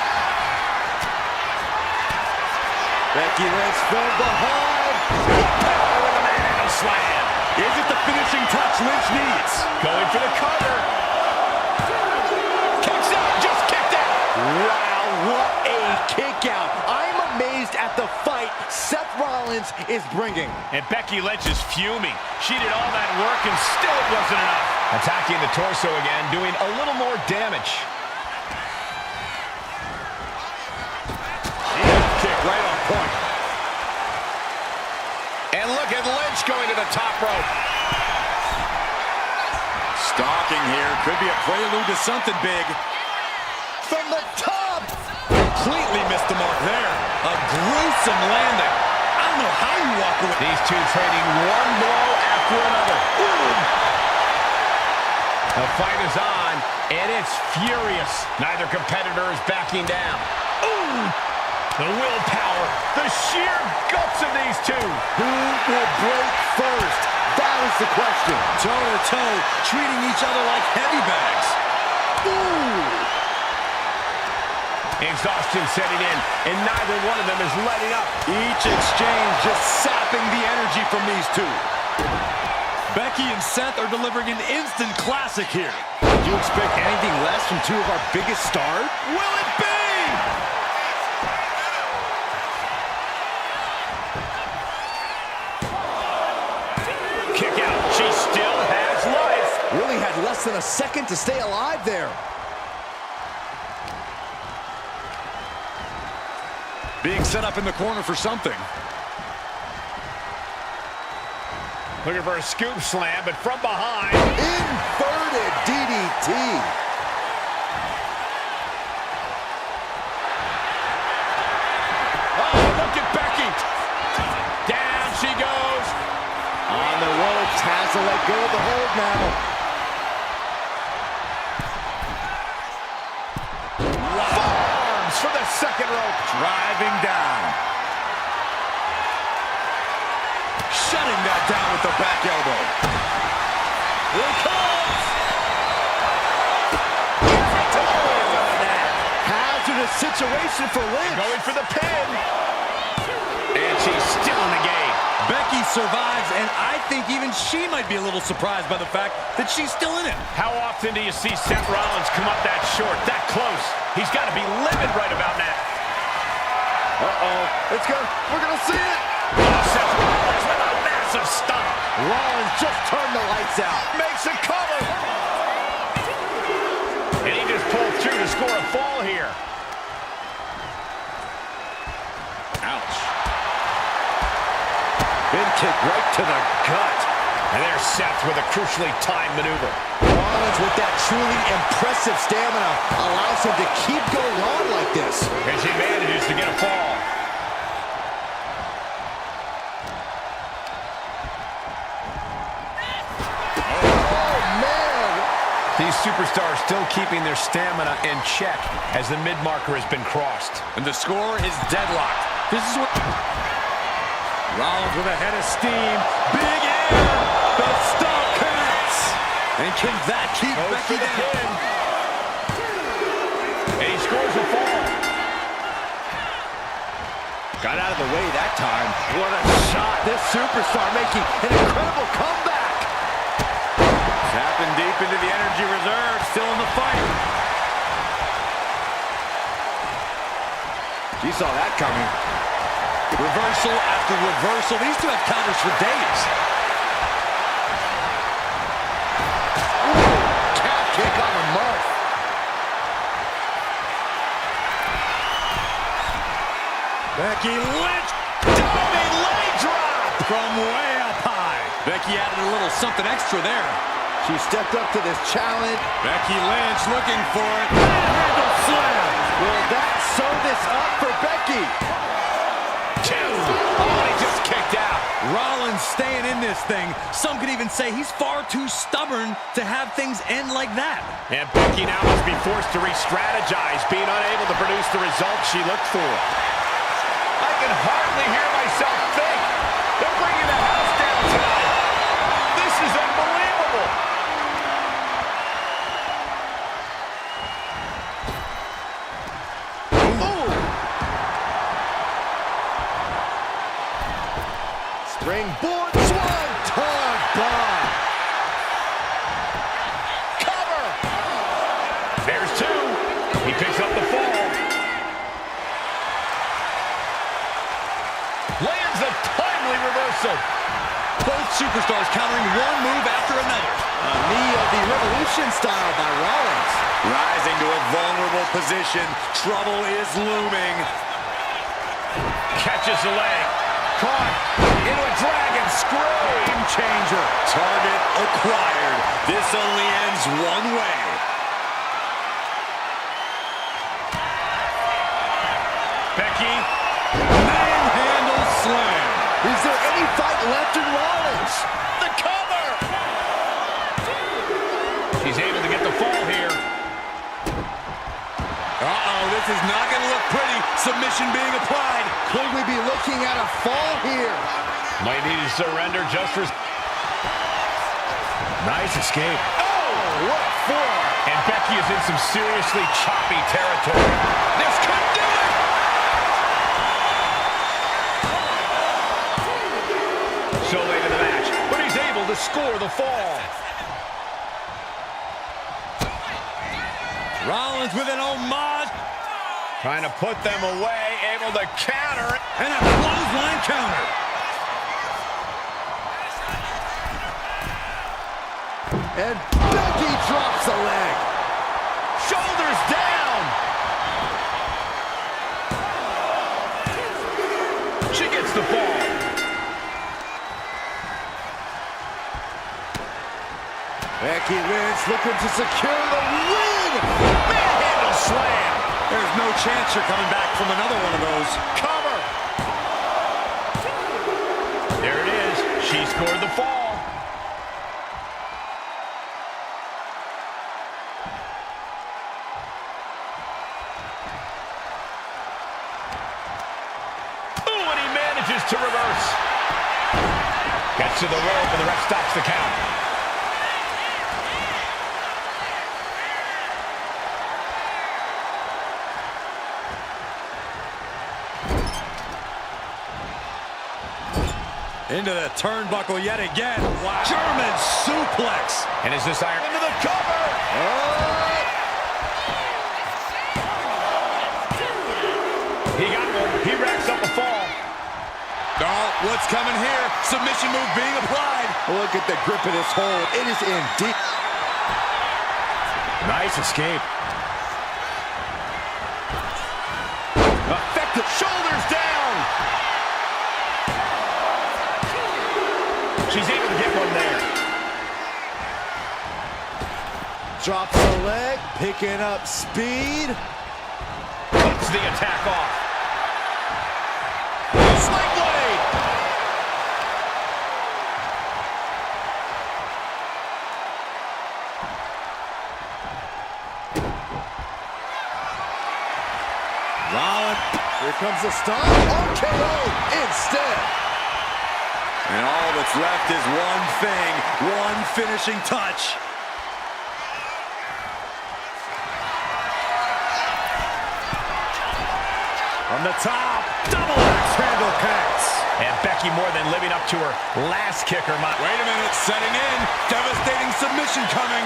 [SPEAKER 2] Becky Lynch from behind.
[SPEAKER 1] Power with a manhandle slam.
[SPEAKER 6] Is it the finishing touch Lynch needs?
[SPEAKER 1] Going for the cover. Kicks out, just kicked out.
[SPEAKER 2] Wow, what a kick out. I'm amazed at the fight Seth Rollins is bringing.
[SPEAKER 1] And Becky Lynch is fuming. She did all that work and still it wasn't enough. Attacking the torso again, doing a little more damage.
[SPEAKER 6] Kick right on point.
[SPEAKER 1] And look at Lynch going to the top rope.
[SPEAKER 6] Stalking here. Could be a prelude to something big.
[SPEAKER 2] From the top.
[SPEAKER 6] Completely missed the mark there. A gruesome landing. I don't know how you walk away.
[SPEAKER 1] These two trading one blow after another. Ooh. The fight is on, and it's furious. Neither competitor is backing down. Ooh. The willpower, the sheer guts of these two.
[SPEAKER 2] Who will break first? That is the question.
[SPEAKER 6] Toe-to-toe, treating each other like heavy bags.
[SPEAKER 2] Ooh.
[SPEAKER 1] Exhaustion setting in, and neither one of them is letting up.
[SPEAKER 6] Each exchange just sapping the energy from these two. Becky and Seth are delivering an instant classic here.
[SPEAKER 2] Did you expect anything less from two of our biggest stars?
[SPEAKER 1] Will it be? Kick out. She still has life.
[SPEAKER 2] Really had less than a second to stay alive there.
[SPEAKER 6] Being set up in the corner for something.
[SPEAKER 1] Looking for a scoop slam, but from behind.
[SPEAKER 2] Inverted DDT.
[SPEAKER 1] Oh, look at Becky. Down she goes.
[SPEAKER 2] On the ropes, has to let go of the hold now.
[SPEAKER 1] Forearms for the second rope.
[SPEAKER 6] Driving down. Shutting that down with the back elbow.
[SPEAKER 1] Here it comes.
[SPEAKER 2] Hazardous situation for Lynch.
[SPEAKER 1] Going for the pin. And she's still in the game.
[SPEAKER 3] Becky survives, and I think even she might be a little surprised by the fact that she's still in it.
[SPEAKER 1] How often do you see Seth Rollins come up that short, that close? He's got to be livid right about now.
[SPEAKER 2] It's good. We're going to see it.
[SPEAKER 1] Oh, Seth Rollins with a massive stomp.
[SPEAKER 2] Rollins just turned the lights out.
[SPEAKER 1] Makes a cover. And he just pulled through to score a fall here.
[SPEAKER 6] Ouch.
[SPEAKER 2] Big kick right to the gut.
[SPEAKER 1] And there's Seth with a crucially timed maneuver.
[SPEAKER 2] Rollins with that truly impressive stamina allows him to keep going on like this.
[SPEAKER 1] And she manages to get a fall.
[SPEAKER 2] Oh, man.
[SPEAKER 1] These superstars still keeping their stamina in check as the mid-marker has been crossed.
[SPEAKER 6] And the score is deadlocked. This is what...
[SPEAKER 3] Rollins with a head of steam. Big air. The stomp connects. And can that keep Becky down?
[SPEAKER 1] And he scores a fall.
[SPEAKER 2] Got out of the way that time. What a shot. This superstar making an incredible comeback.
[SPEAKER 3] Tapping deep into the energy reserve. Still in the fight.
[SPEAKER 2] You saw that coming.
[SPEAKER 3] Reversal after reversal. These two have counters for days.
[SPEAKER 2] Calf kick on the mark.
[SPEAKER 3] Becky Lynch. Diving leg drop from way up high. Becky added a little something extra there.
[SPEAKER 2] She stepped up to this challenge.
[SPEAKER 3] Becky Lynch looking for it. Handle slam.
[SPEAKER 2] Will that sew this up for Becky?
[SPEAKER 1] Two. Oh, he just kicked out.
[SPEAKER 3] Rollins staying in this thing. Some could even say he's far too stubborn to have things end like that.
[SPEAKER 1] And Becky now must be forced to re-strategize, being unable to produce the results she looked for. I can hardly hear myself think. They're bringing the house down tonight. This is unbelievable.
[SPEAKER 2] Springboard swanton bomb.
[SPEAKER 1] Cover. There's two. He picks up the fall. Lands a timely reversal.
[SPEAKER 3] Both superstars countering one move after another.
[SPEAKER 2] A knee of the Revolution style by Rollins.
[SPEAKER 6] Rising to a vulnerable position. Trouble is looming.
[SPEAKER 1] Catches the leg. Caught into a dragon screw.
[SPEAKER 6] Game changer. Target acquired. This only ends one way.
[SPEAKER 1] Becky.
[SPEAKER 3] Manhandle slam.
[SPEAKER 2] Is there any fight left in Rollins?
[SPEAKER 1] The cover. She's able to get the fall here.
[SPEAKER 3] Uh-oh, this is not going to look pretty. Submission being applied.
[SPEAKER 2] Could we be looking at a fall here?
[SPEAKER 1] Might need to surrender just for... Nice escape.
[SPEAKER 2] Oh, what for?
[SPEAKER 1] And Becky is in some seriously choppy territory. This could do it! So late in the match, but he's able to score the fall.
[SPEAKER 3] Rollins with an homage.
[SPEAKER 1] Trying to put them away, able to counter.
[SPEAKER 3] And a clothesline counter.
[SPEAKER 2] And Becky drops the leg.
[SPEAKER 1] Shoulders down. She gets the fall.
[SPEAKER 2] Becky Lynch looking to secure the win. Manhandle slam.
[SPEAKER 3] There's no chance you're coming back from another one of those.
[SPEAKER 2] Cover.
[SPEAKER 1] There it is. She scored the fall. To reverse. Gets to the rope and the ref stops the count.
[SPEAKER 3] Into the turnbuckle yet again. Wow. German suplex.
[SPEAKER 1] And is this iron into the cover? He got one. He racks up a fall.
[SPEAKER 6] Oh, what's coming here? Submission move being applied.
[SPEAKER 2] Look at the grip of this hold. It is in deep.
[SPEAKER 3] Nice escape.
[SPEAKER 2] Effective shoulders down.
[SPEAKER 1] She's able to get one there.
[SPEAKER 2] Drops the leg, picking up speed.
[SPEAKER 1] Cuts the attack off.
[SPEAKER 2] Sling blade. Rollins, here comes the stop. RKO instead.
[SPEAKER 6] And all that's left is one thing, one finishing touch.
[SPEAKER 3] On the top, double axe handle connects.
[SPEAKER 1] And Becky more than living up to her last kicker.
[SPEAKER 6] Wait a minute, setting in. Devastating submission coming.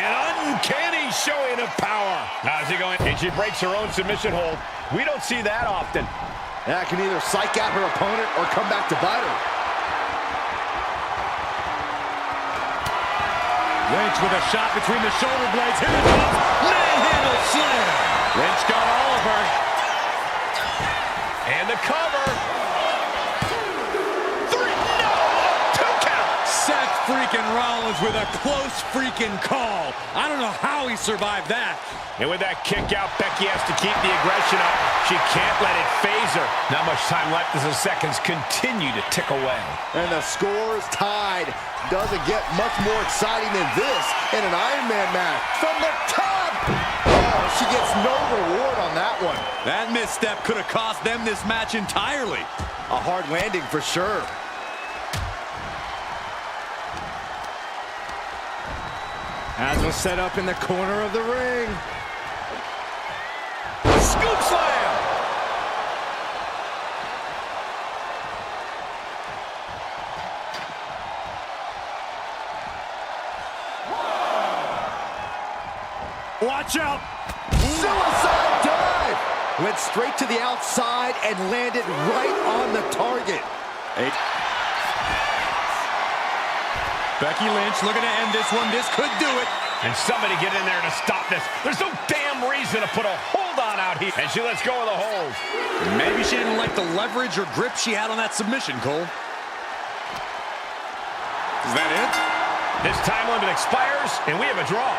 [SPEAKER 1] An uncanny showing of power. How's he going? And she breaks her own submission hold. We don't see that often.
[SPEAKER 2] That can either psych out her opponent or come back to bite her.
[SPEAKER 3] Lynch with a shot between the shoulder blades. Here it comes. Manhandle slam. Lynch got all of her.
[SPEAKER 1] And the cover. 3, no, 2 count.
[SPEAKER 3] Seth freaking Rollins with a close freaking call. I don't know how he survived that.
[SPEAKER 1] And with that kick out, Becky has to keep the aggression up. She can't let it phase her. Not much time left as the seconds continue to tick away.
[SPEAKER 2] And the score is tied. Doesn't get much more exciting than this in an Iron Man match. From the top! Oh, she gets no reward on that one.
[SPEAKER 6] That misstep could have cost them this match entirely.
[SPEAKER 2] A hard landing for sure. As was set up in the corner of the ring.
[SPEAKER 1] Scoop slam!
[SPEAKER 3] Watch out!
[SPEAKER 2] Suicide dive! Went straight to the outside and landed right on the target.
[SPEAKER 3] Becky Lynch looking to end this one. This could do it.
[SPEAKER 1] And somebody get in there to stop this. There's no damn reason to put a hold on out here. And she lets go of the hold.
[SPEAKER 6] Maybe she didn't like the leverage or grip she had on that submission, Cole. Is that it?
[SPEAKER 1] This time limit expires, and we have a draw.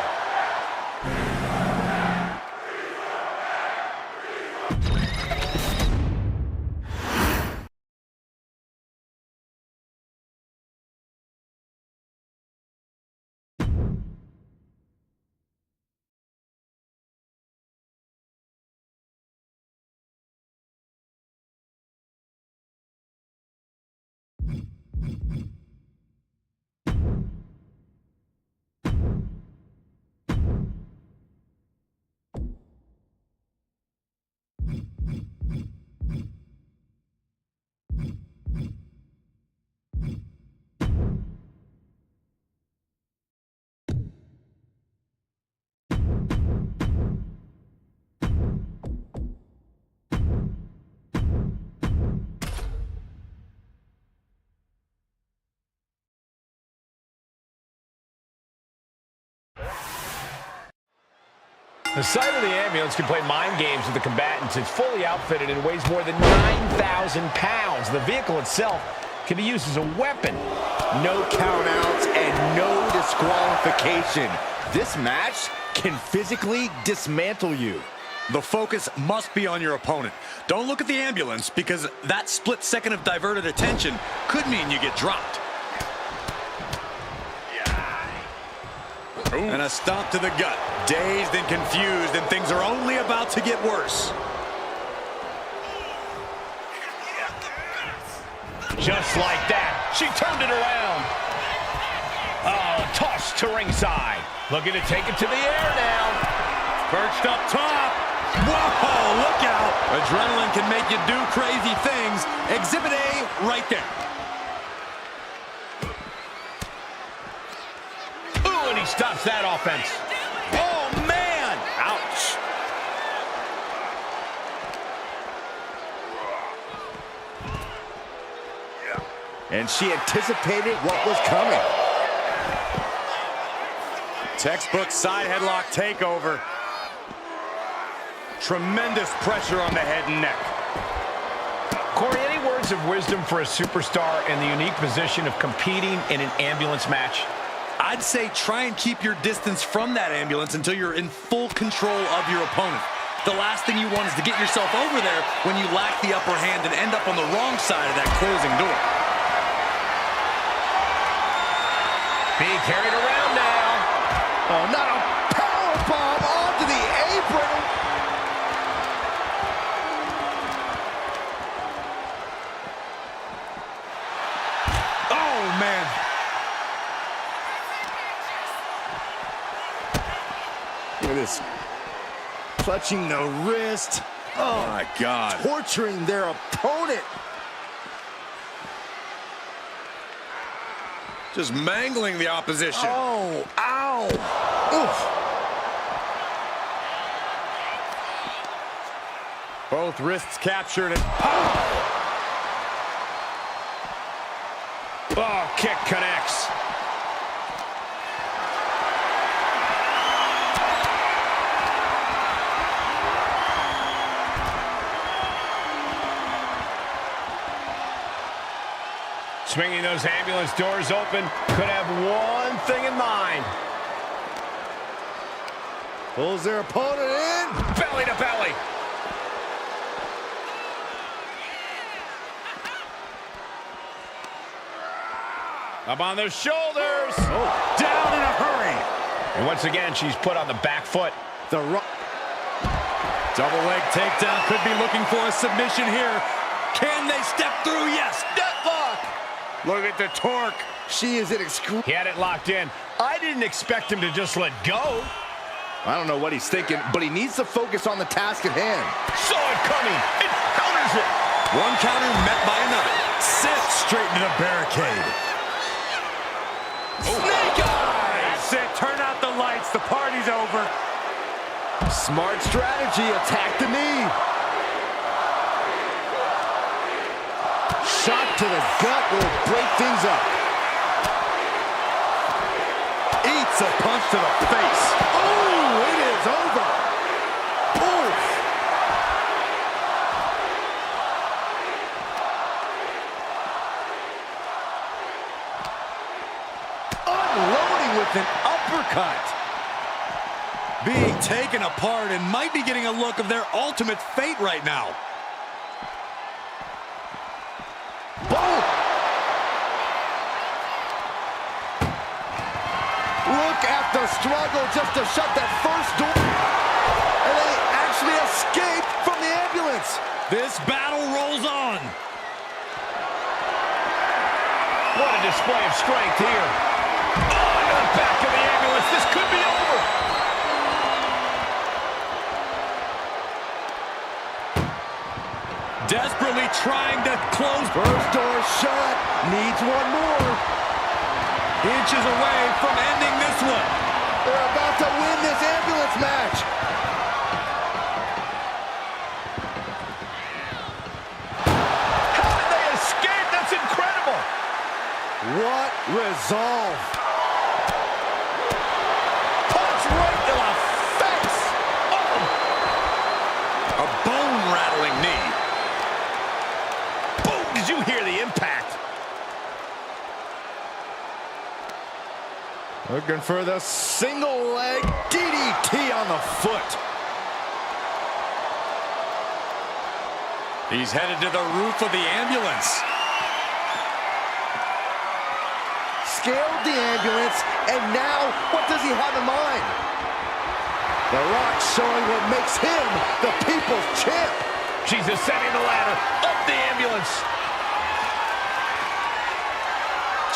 [SPEAKER 1] The site of the ambulance can play mind games with the combatants. It's fully outfitted and weighs more than 9,000 pounds. The vehicle itself can be used as a weapon.
[SPEAKER 2] No countouts and no disqualification. This match can physically dismantle you.
[SPEAKER 6] The focus must be on your opponent. Don't look at the ambulance, because that split second of diverted attention could mean you get dropped. Ooh. And a stomp to the gut. Dazed and confused, and things are only about to get worse.
[SPEAKER 1] Just like that, she turned it around. Oh, tossed to ringside. Looking to take it to the air now.
[SPEAKER 3] Perched up top. Whoa, look out. Adrenaline can make you do crazy things. Exhibit A right there.
[SPEAKER 1] Ooh, and he stops that offense.
[SPEAKER 2] Oh, man! Ouch. And she anticipated what was coming.
[SPEAKER 6] Textbook side headlock takeover. Tremendous pressure on the head and neck.
[SPEAKER 1] Corey, any words of wisdom for a superstar in the unique position of competing in an ambulance match?
[SPEAKER 3] I'd say try and keep your distance from that ambulance until you're in full control of your opponent. The last thing you want is to get yourself over there when you lack the upper hand and end up on the wrong side of that closing door.
[SPEAKER 1] Being carried around now.
[SPEAKER 2] Oh, not a powerbomb onto the apron.
[SPEAKER 3] Oh, man.
[SPEAKER 2] Look at this. Clutching the wrist.
[SPEAKER 6] Oh, my God.
[SPEAKER 2] Torturing their opponent.
[SPEAKER 6] Just mangling the opposition.
[SPEAKER 2] Oh, ow. Oof.
[SPEAKER 6] Both wrists captured and
[SPEAKER 1] Oh, kick connects. Swinging those ambulance doors open, could have one thing in mind.
[SPEAKER 2] Pulls their opponent in.
[SPEAKER 1] Belly to belly. Up on those shoulders.
[SPEAKER 2] Oh, down in a hurry.
[SPEAKER 1] And once again, she's put on the back foot.
[SPEAKER 2] The
[SPEAKER 3] Double leg takedown. Could be looking for a submission here. Can they step through? Yes. Deathlock.
[SPEAKER 1] Look at the torque.
[SPEAKER 2] She is in
[SPEAKER 1] He had it locked in. I didn't expect him to just let go.
[SPEAKER 2] I don't know what he's thinking, but he needs to focus on the task at hand.
[SPEAKER 1] Saw it coming. It counters it.
[SPEAKER 3] One counter met by another. Sent straight into the barricade.
[SPEAKER 1] Snake eyes.
[SPEAKER 3] That's it. Turn out the lights. The party's over.
[SPEAKER 2] Smart strategy. Attack the knee. Shot to the gut will break things up.
[SPEAKER 3] Eats a punch to the face.
[SPEAKER 2] Oh, it is over. Oof. Unloading with an uppercut.
[SPEAKER 3] Being taken apart and might be getting a look of their ultimate fate right now.
[SPEAKER 2] Boom. Look at the struggle just to shut that first door. And they actually escaped from the ambulance.
[SPEAKER 3] This battle rolls on.
[SPEAKER 1] What a display of strength here. Oh, into the back of the ambulance. This could be over.
[SPEAKER 3] Desperately trying to close.
[SPEAKER 2] First door shut. Needs one more.
[SPEAKER 3] Inches away from ending this one.
[SPEAKER 2] They're about to win this ambulance match.
[SPEAKER 1] How did they escape? That's incredible.
[SPEAKER 2] What resolve.
[SPEAKER 1] Punch right to the face. Oh.
[SPEAKER 6] a bone-rattling knee.
[SPEAKER 1] Boom! Did you hear the impact?
[SPEAKER 2] Looking for the single leg DDT on the foot.
[SPEAKER 3] He's headed to the roof of the ambulance.
[SPEAKER 2] Scaled the ambulance, and now what does he have in mind? The Rock showing what makes him the people's champ.
[SPEAKER 1] She's ascending the ladder up the ambulance.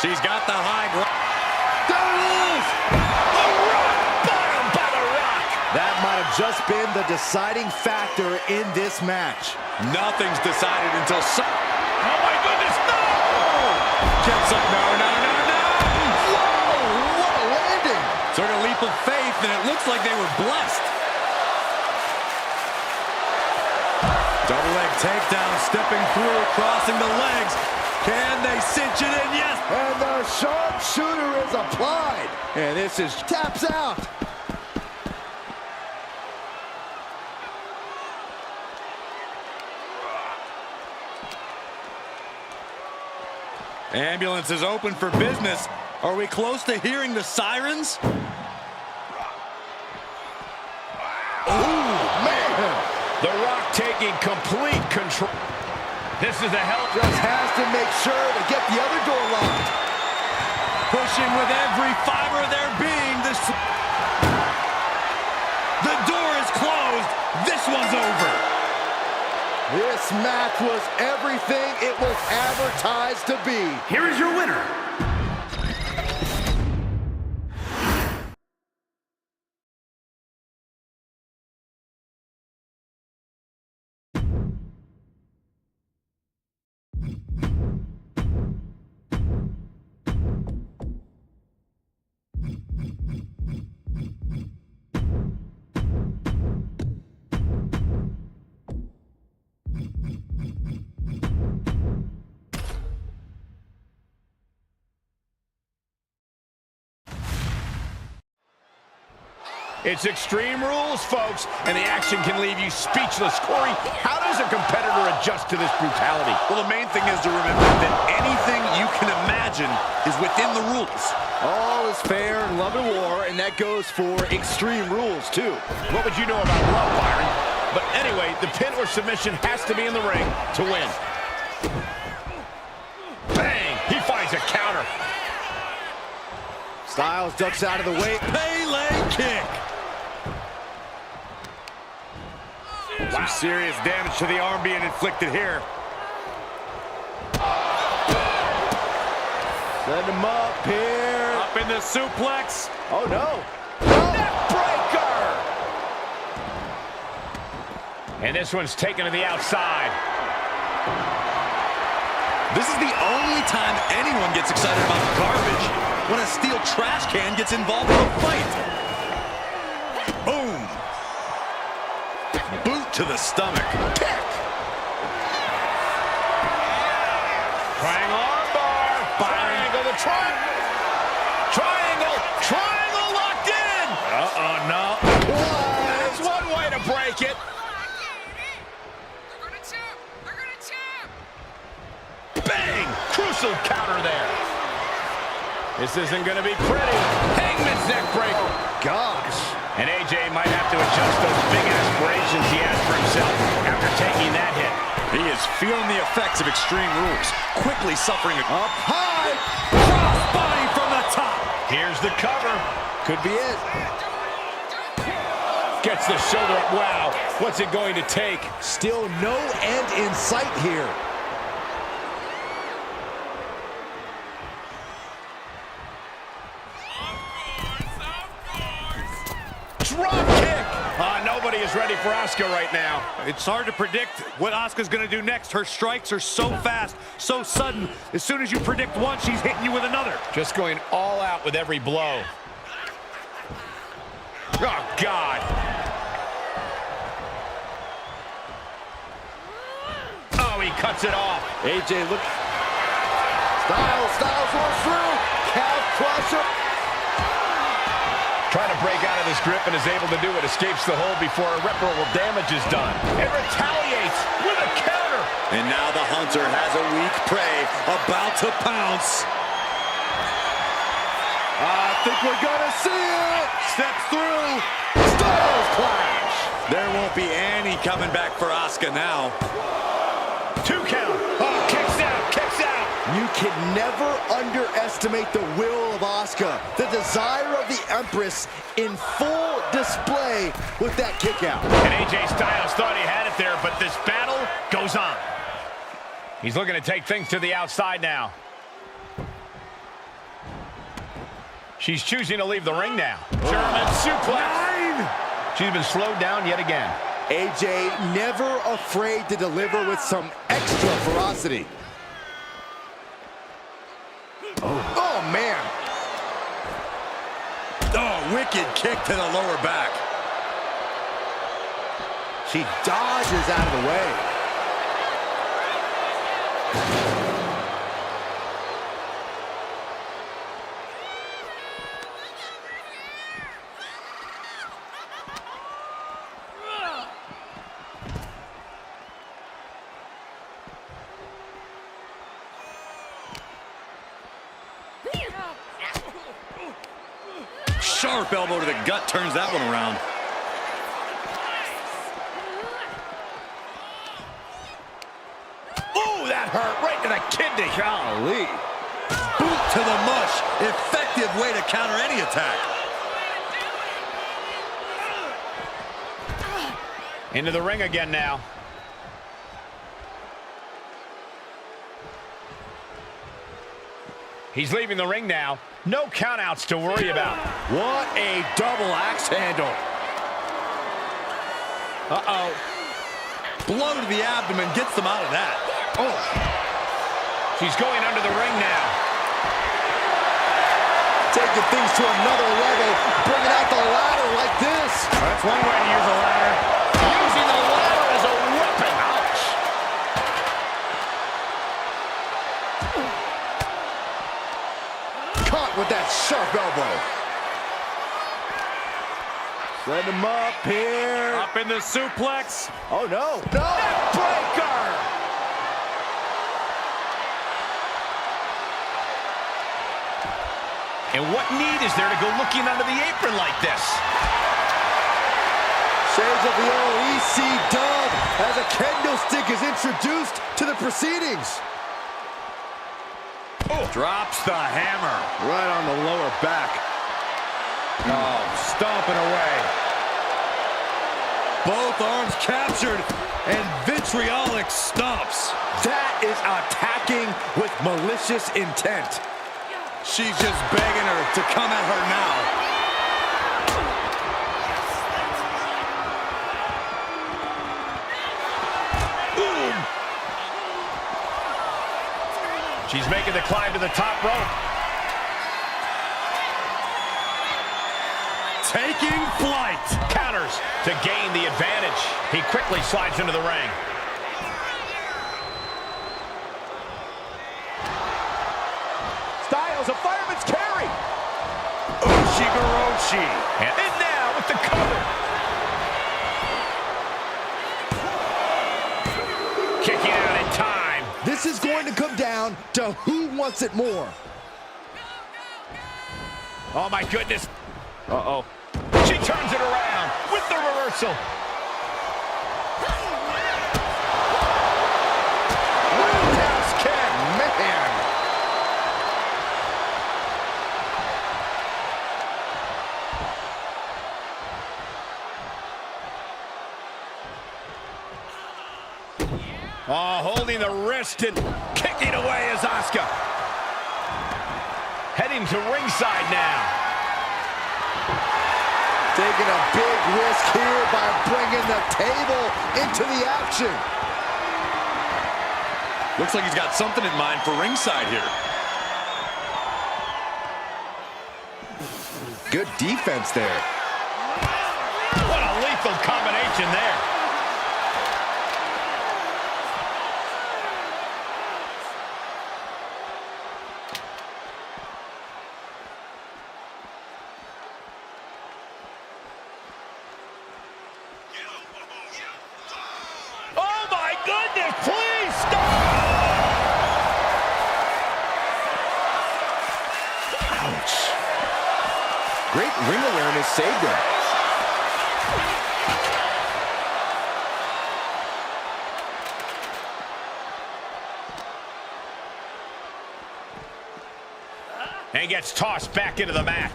[SPEAKER 3] She's got the high ground.
[SPEAKER 2] There it is!
[SPEAKER 1] The Rock bottom by the Rock.
[SPEAKER 2] That might have just been the deciding factor in this match.
[SPEAKER 3] Nothing's decided until
[SPEAKER 1] Oh my goodness, no!
[SPEAKER 3] Gets up, no.
[SPEAKER 2] Whoa, what a landing!
[SPEAKER 3] Took a leap of faith, and it looks like they were blessed. Double leg takedown, stepping through, crossing the legs. Can they cinch it in? Yes!
[SPEAKER 2] And the sharpshooter is applied. And this is taps out.
[SPEAKER 3] Ambulance is open for business. Are we close to hearing the sirens?
[SPEAKER 2] Ooh, man.
[SPEAKER 1] The Rock taking complete control. This is a hell.
[SPEAKER 2] Just has to make sure to get the other door locked.
[SPEAKER 3] Pushing with every fiber of their being. The door is closed. This one's over.
[SPEAKER 2] This match was everything it was advertised to be.
[SPEAKER 4] Here is your winner,
[SPEAKER 1] It's Extreme Rules, folks, and the action can leave you speechless. Corey, how does a competitor adjust to this brutality?
[SPEAKER 6] Well, the main thing is to remember that anything you can imagine is within the rules.
[SPEAKER 2] All is fair in love and war, and that goes for Extreme Rules, too.
[SPEAKER 1] What would you know about love, Byron? But anyway, the pin or submission has to be in the ring to win. Bang! He finds a counter.
[SPEAKER 2] Styles ducks out of the way.
[SPEAKER 3] Pele kick. Some serious damage to the arm being inflicted here.
[SPEAKER 2] Send him up here.
[SPEAKER 3] Up in the suplex.
[SPEAKER 2] Oh, no.
[SPEAKER 1] Neckbreaker! And this one's taken to the outside.
[SPEAKER 3] This is the only time anyone gets excited about garbage, when a steel trash can gets involved in a fight. Boom. Boot to the stomach.
[SPEAKER 2] Kick.
[SPEAKER 1] Triangle armbar. Triangle, the triangle. Triangle locked in.
[SPEAKER 3] Uh-oh, no.
[SPEAKER 1] That's one way to break it. Bang! Crucial counter there. This isn't going to be pretty. Hangman's neck break.
[SPEAKER 2] Gosh.
[SPEAKER 1] And AJ might have to adjust those big aspirations he has for himself after taking that hit.
[SPEAKER 3] He is feeling the effects of Extreme Rules, quickly suffering a
[SPEAKER 2] Up high.
[SPEAKER 3] crossbody from the top.
[SPEAKER 1] Here's the cover.
[SPEAKER 2] Could be it.
[SPEAKER 1] Gets the shoulder up. Wow. What's it going to take?
[SPEAKER 2] Still no end in sight here.
[SPEAKER 1] Drop kick. Nobody is ready for Asuka right now.
[SPEAKER 3] It's hard to predict what Asuka's going to do next. Her strikes are so fast, so sudden. As soon as you predict one, she's hitting you with another.
[SPEAKER 1] Just going all out with every blow. Oh, God. Oh, he cuts it off.
[SPEAKER 2] AJ, look. Styles rolls through. Calf crusher.
[SPEAKER 1] Trying to break out of this grip and is able to do it. Escapes the hold before irreparable damage is done. And retaliates with a counter.
[SPEAKER 3] And now the Hunter has a weak prey about to pounce.
[SPEAKER 2] think we're gonna see it.
[SPEAKER 3] Steps through.
[SPEAKER 2] Styles clash.
[SPEAKER 3] There won't be any coming back for Asuka now.
[SPEAKER 1] 2 count. Oh, kicks out, kicks out.
[SPEAKER 2] You can never underestimate the will of Asuka, the desire of the Empress in full display with that kick out.
[SPEAKER 1] And AJ Styles thought he had it there, but this battle goes on. He's looking to take things to the outside now. She's choosing to leave the ring now. German suplex. She's been slowed down yet again.
[SPEAKER 2] AJ never afraid to deliver with some extra ferocity. Oh, man.
[SPEAKER 3] Oh, wicked kick to the lower back.
[SPEAKER 2] She dodges out of the way.
[SPEAKER 3] Sharp elbow to the gut turns that one around.
[SPEAKER 1] Ooh, that hurt right to the kidney.
[SPEAKER 2] Golly.
[SPEAKER 3] Boot to the mush. Effective way to counter any attack.
[SPEAKER 1] Into the ring again now. He's leaving the ring now. No countouts to worry about.
[SPEAKER 2] What a double axe handle.
[SPEAKER 1] Uh-oh.
[SPEAKER 3] Blow to the abdomen gets them out of that.
[SPEAKER 1] Oh. She's going under the ring now.
[SPEAKER 2] Taking things to another level, bringing out the ladder like this.
[SPEAKER 1] That's one way to use a ladder. Using the ladder as a weapon. Ouch.
[SPEAKER 2] Caught with that sharp elbow. Set him up here.
[SPEAKER 3] Up in the suplex.
[SPEAKER 2] Oh, no. No.
[SPEAKER 1] Breaker. And what need is there to go looking under the apron like this?
[SPEAKER 2] Shades of the old EC dub as a kendo stick is introduced to the proceedings.
[SPEAKER 3] Oh. Drops the hammer.
[SPEAKER 2] Right on the lower back.
[SPEAKER 3] Oh, stomping away. Both arms captured, and vitriolic stomps.
[SPEAKER 2] That is attacking with malicious intent.
[SPEAKER 3] She's just begging her to come at her now.
[SPEAKER 1] Boom. She's making the climb to the top rope.
[SPEAKER 3] Taking flight.
[SPEAKER 1] Counters to gain the advantage. He quickly slides into the ring.
[SPEAKER 2] Styles, a fireman's carry.
[SPEAKER 3] Ushigoroshi.
[SPEAKER 1] And now with the cover. Kicking out in time.
[SPEAKER 2] This is going to come down to who wants it more.
[SPEAKER 1] Oh my goodness. Uh-oh. She turns it around with the reversal. Roundhouse kick. Man. Oh, holding the wrist and kicking away is Asuka. Heading to ringside now.
[SPEAKER 2] Taking a big risk here by bringing the table into the action.
[SPEAKER 3] Looks like he's got something in mind for ringside here.
[SPEAKER 2] Good defense there.
[SPEAKER 1] What a lethal combination there. Oh my goodness, please stop! Ouch.
[SPEAKER 2] ring awareness saved him.
[SPEAKER 1] And gets tossed back into the mat.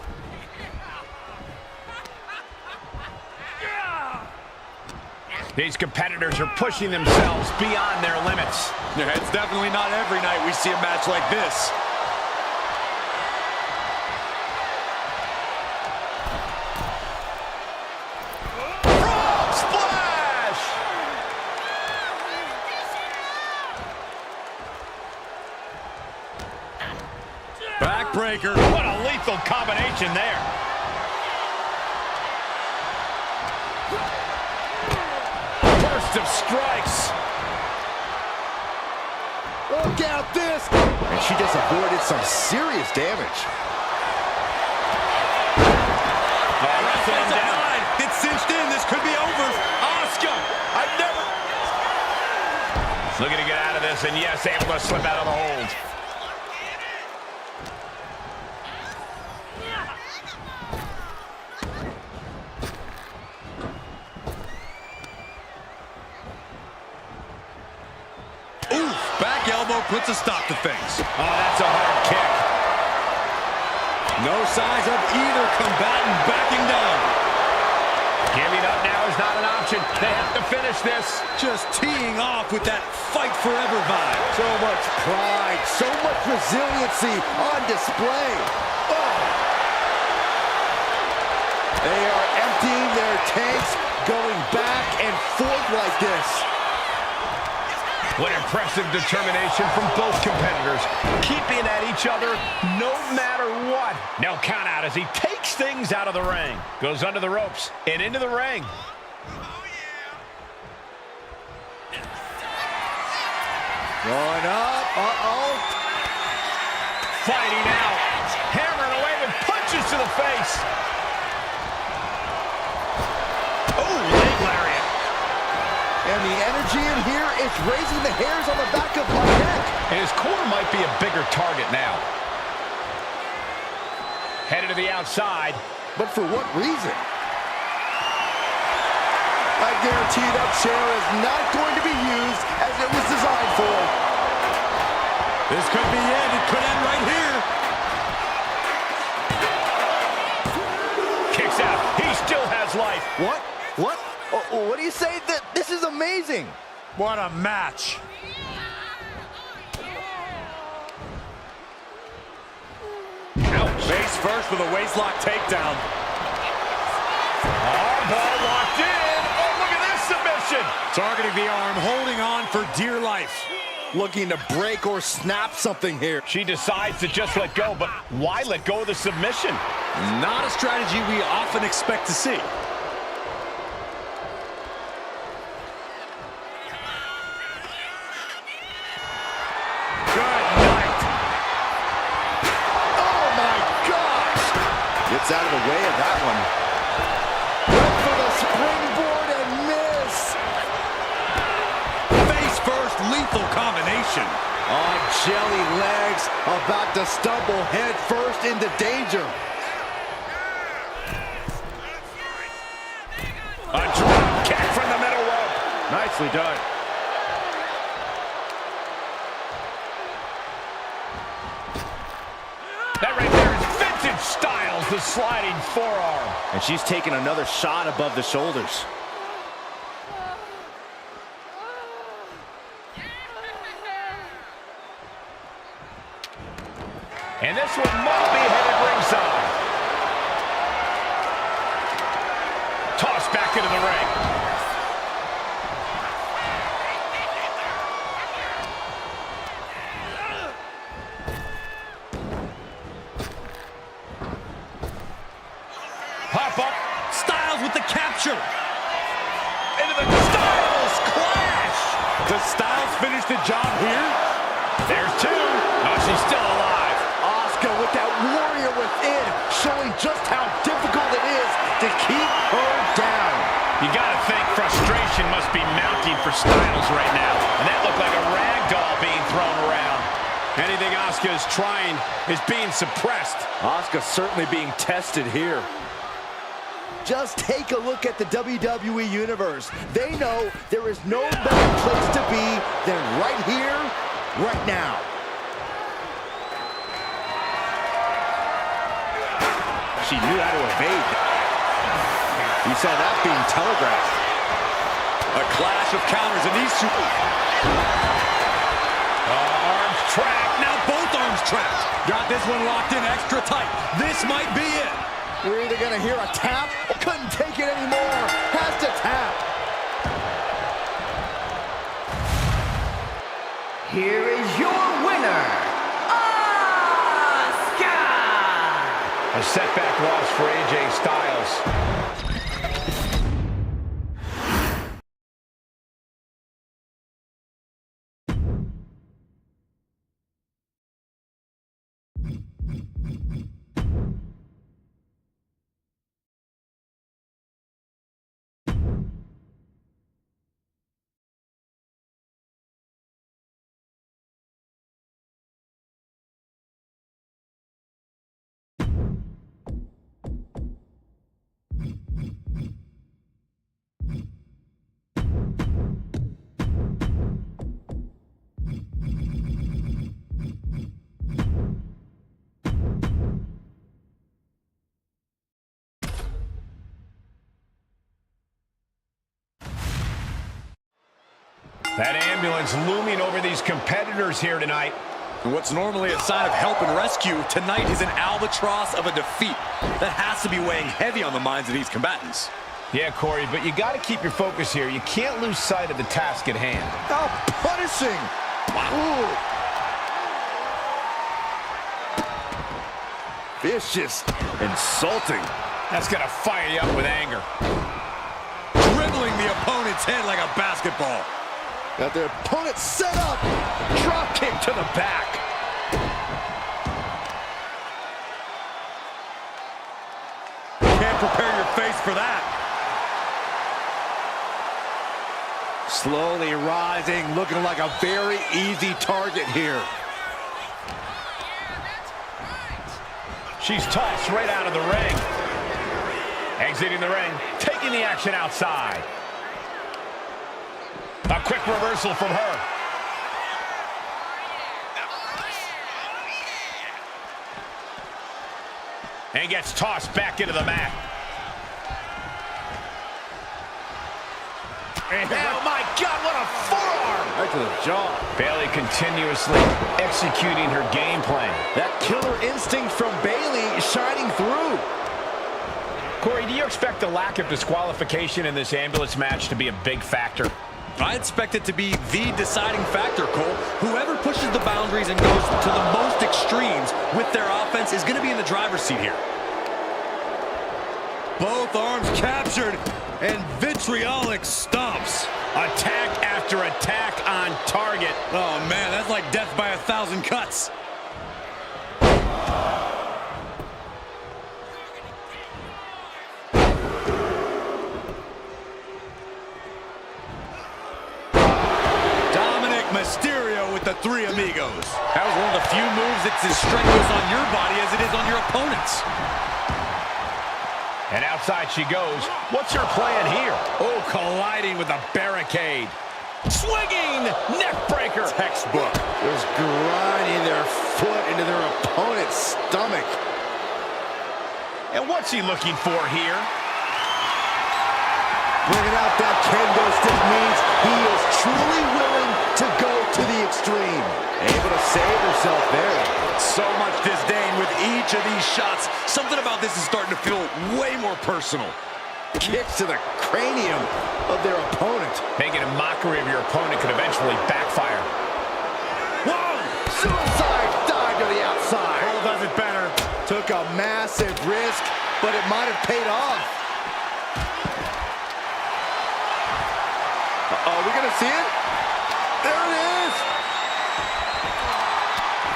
[SPEAKER 1] These competitors are pushing themselves beyond their limits.
[SPEAKER 6] Yeah, it's definitely not every night we see a match like this.
[SPEAKER 1] Frog splash!
[SPEAKER 6] Backbreaker.
[SPEAKER 1] What a lethal combination there. Burst of strikes.
[SPEAKER 2] Look out this! And she just avoided some serious damage.
[SPEAKER 1] Wrestling down.
[SPEAKER 6] It's cinched in. This could be over.
[SPEAKER 1] Asuka! I've never... Looking to get out of this, and yes, able to slip out of the hold.
[SPEAKER 6] Back elbow puts a stop to things.
[SPEAKER 1] Oh, that's a hard kick.
[SPEAKER 6] No signs of either combatant backing down.
[SPEAKER 1] Giving up now is not an option. They have to finish this.
[SPEAKER 6] Just teeing off with that fight forever vibe.
[SPEAKER 2] So much pride, so much resiliency on display. Oh. They are emptying their tanks, going back and forth like this.
[SPEAKER 1] What impressive determination from both competitors. Keeping at each other no matter what. No count out as he takes things out of the ring. Goes under the ropes and into the ring.
[SPEAKER 2] Going up,
[SPEAKER 1] Fighting out. Hammering away with punches to the face. Oh, leg lariat.
[SPEAKER 2] And the energy in here is raising the hairs on the back of my neck.
[SPEAKER 1] And his core might be a bigger target now. Headed to the outside.
[SPEAKER 2] But for what reason? I guarantee that chair is not going to be used as it was designed for.
[SPEAKER 6] This could be it. It could end right here.
[SPEAKER 1] Kicks out. He still has life.
[SPEAKER 2] What? What? Oh, what do you say? This is amazing.
[SPEAKER 6] What a match.
[SPEAKER 1] Ouch.
[SPEAKER 6] Face first with a waistlock takedown.
[SPEAKER 1] Armbar locked in. Oh, look at this submission.
[SPEAKER 6] Targeting the arm, holding on for dear life.
[SPEAKER 2] Looking to break or snap something here.
[SPEAKER 1] She decides to just let go, but why let go of the submission?
[SPEAKER 6] Not a strategy we often expect to see.
[SPEAKER 2] Gets out of the way of that one. Went for the springboard and miss.
[SPEAKER 6] Face first, lethal combination.
[SPEAKER 2] On jelly legs, about to stumble head first into danger.
[SPEAKER 1] A drop kick from the middle rope.
[SPEAKER 2] Nicely done.
[SPEAKER 1] That right there is vintage Styles, the sliding forearm.
[SPEAKER 2] And she's taking another shot above the shoulders.
[SPEAKER 1] And this one might be headed ringside. Tossed back into the ring. Pop up.
[SPEAKER 6] Styles with the capture.
[SPEAKER 1] Into the Styles clash.
[SPEAKER 6] Does Styles finish the job here?
[SPEAKER 1] There's two. Oh, she's still alive.
[SPEAKER 2] Asuka with that warrior within, showing just how difficult it is to keep her down.
[SPEAKER 1] You gotta think frustration must be mounting for Styles right now. And that looked like a rag doll being thrown around. Anything Asuka is trying is being suppressed.
[SPEAKER 2] Asuka certainly being tested here. Just take a look at the WWE Universe. They know there is no better place to be than right here, right now.
[SPEAKER 6] She knew how to evade. You saw that being telegraphed.
[SPEAKER 3] A clash of counters, and these two...
[SPEAKER 1] Arms trapped.
[SPEAKER 3] Now both arms trapped. Got this one locked in extra tight. This might be it.
[SPEAKER 2] We're either gonna hear a tap or couldn't take it anymore. Has to tap.
[SPEAKER 7] Here is your winner, Asuka!
[SPEAKER 1] A setback loss for AJ Styles. That ambulance looming over these competitors here tonight.
[SPEAKER 3] And what's normally a sign of help and rescue, tonight is an albatross of a defeat. That has to be weighing heavy on the minds of these combatants.
[SPEAKER 1] Yeah, Corey, but you got to keep your focus here. You can't lose sight of the task at hand.
[SPEAKER 2] Oh, punishing. Ooh. Vicious. Insulting.
[SPEAKER 1] That's going to fire you up with anger.
[SPEAKER 3] Dribbling the opponent's head like a basketball.
[SPEAKER 2] Got their opponent set up.
[SPEAKER 1] Drop kick to the back.
[SPEAKER 3] Can't prepare your face for that.
[SPEAKER 6] Slowly rising, looking like a very easy target here.
[SPEAKER 1] She's tossed right out of the ring. Exiting the ring, taking the action outside. A quick reversal from her. And gets tossed back into the mat.
[SPEAKER 2] Oh my God, what a forearm!
[SPEAKER 6] Right to the jaw.
[SPEAKER 1] Bayley continuously executing her game plan.
[SPEAKER 2] That killer instinct from Bayley shining through.
[SPEAKER 1] Corey, do you expect the lack of disqualification in this ambulance match to be a big factor?
[SPEAKER 3] I expect it to be the deciding factor, Cole. Whoever pushes the boundaries and goes to the most extremes with their offense is going to be in the driver's seat here. Both arms captured, and vitriolic stomps.
[SPEAKER 1] Attack after attack on target.
[SPEAKER 3] Oh, man, that's like death by 1,000 cuts. Mysterio with the Three Amigos. That was one of the few moves that's as strenuous on your body as it is on your opponent's.
[SPEAKER 1] And outside she goes. What's her plan here? Oh, colliding with a barricade. Swinging neck breaker.
[SPEAKER 3] Textbook.
[SPEAKER 2] Just grinding their foot into their opponent's stomach.
[SPEAKER 1] And what's he looking for here?
[SPEAKER 2] Bringing out that kendo stick means he is truly willing to go to the extreme. Able to save herself there.
[SPEAKER 3] So much disdain with each of these shots. Something about this is starting to feel way more personal.
[SPEAKER 2] Kicks to the cranium of their opponent.
[SPEAKER 1] Making a mockery of your opponent could eventually backfire.
[SPEAKER 2] Whoa! Suicide dive to the outside.
[SPEAKER 3] Cole does it better.
[SPEAKER 2] Took a massive risk, but it might have paid off. Uh-oh, we gonna see it? There it is!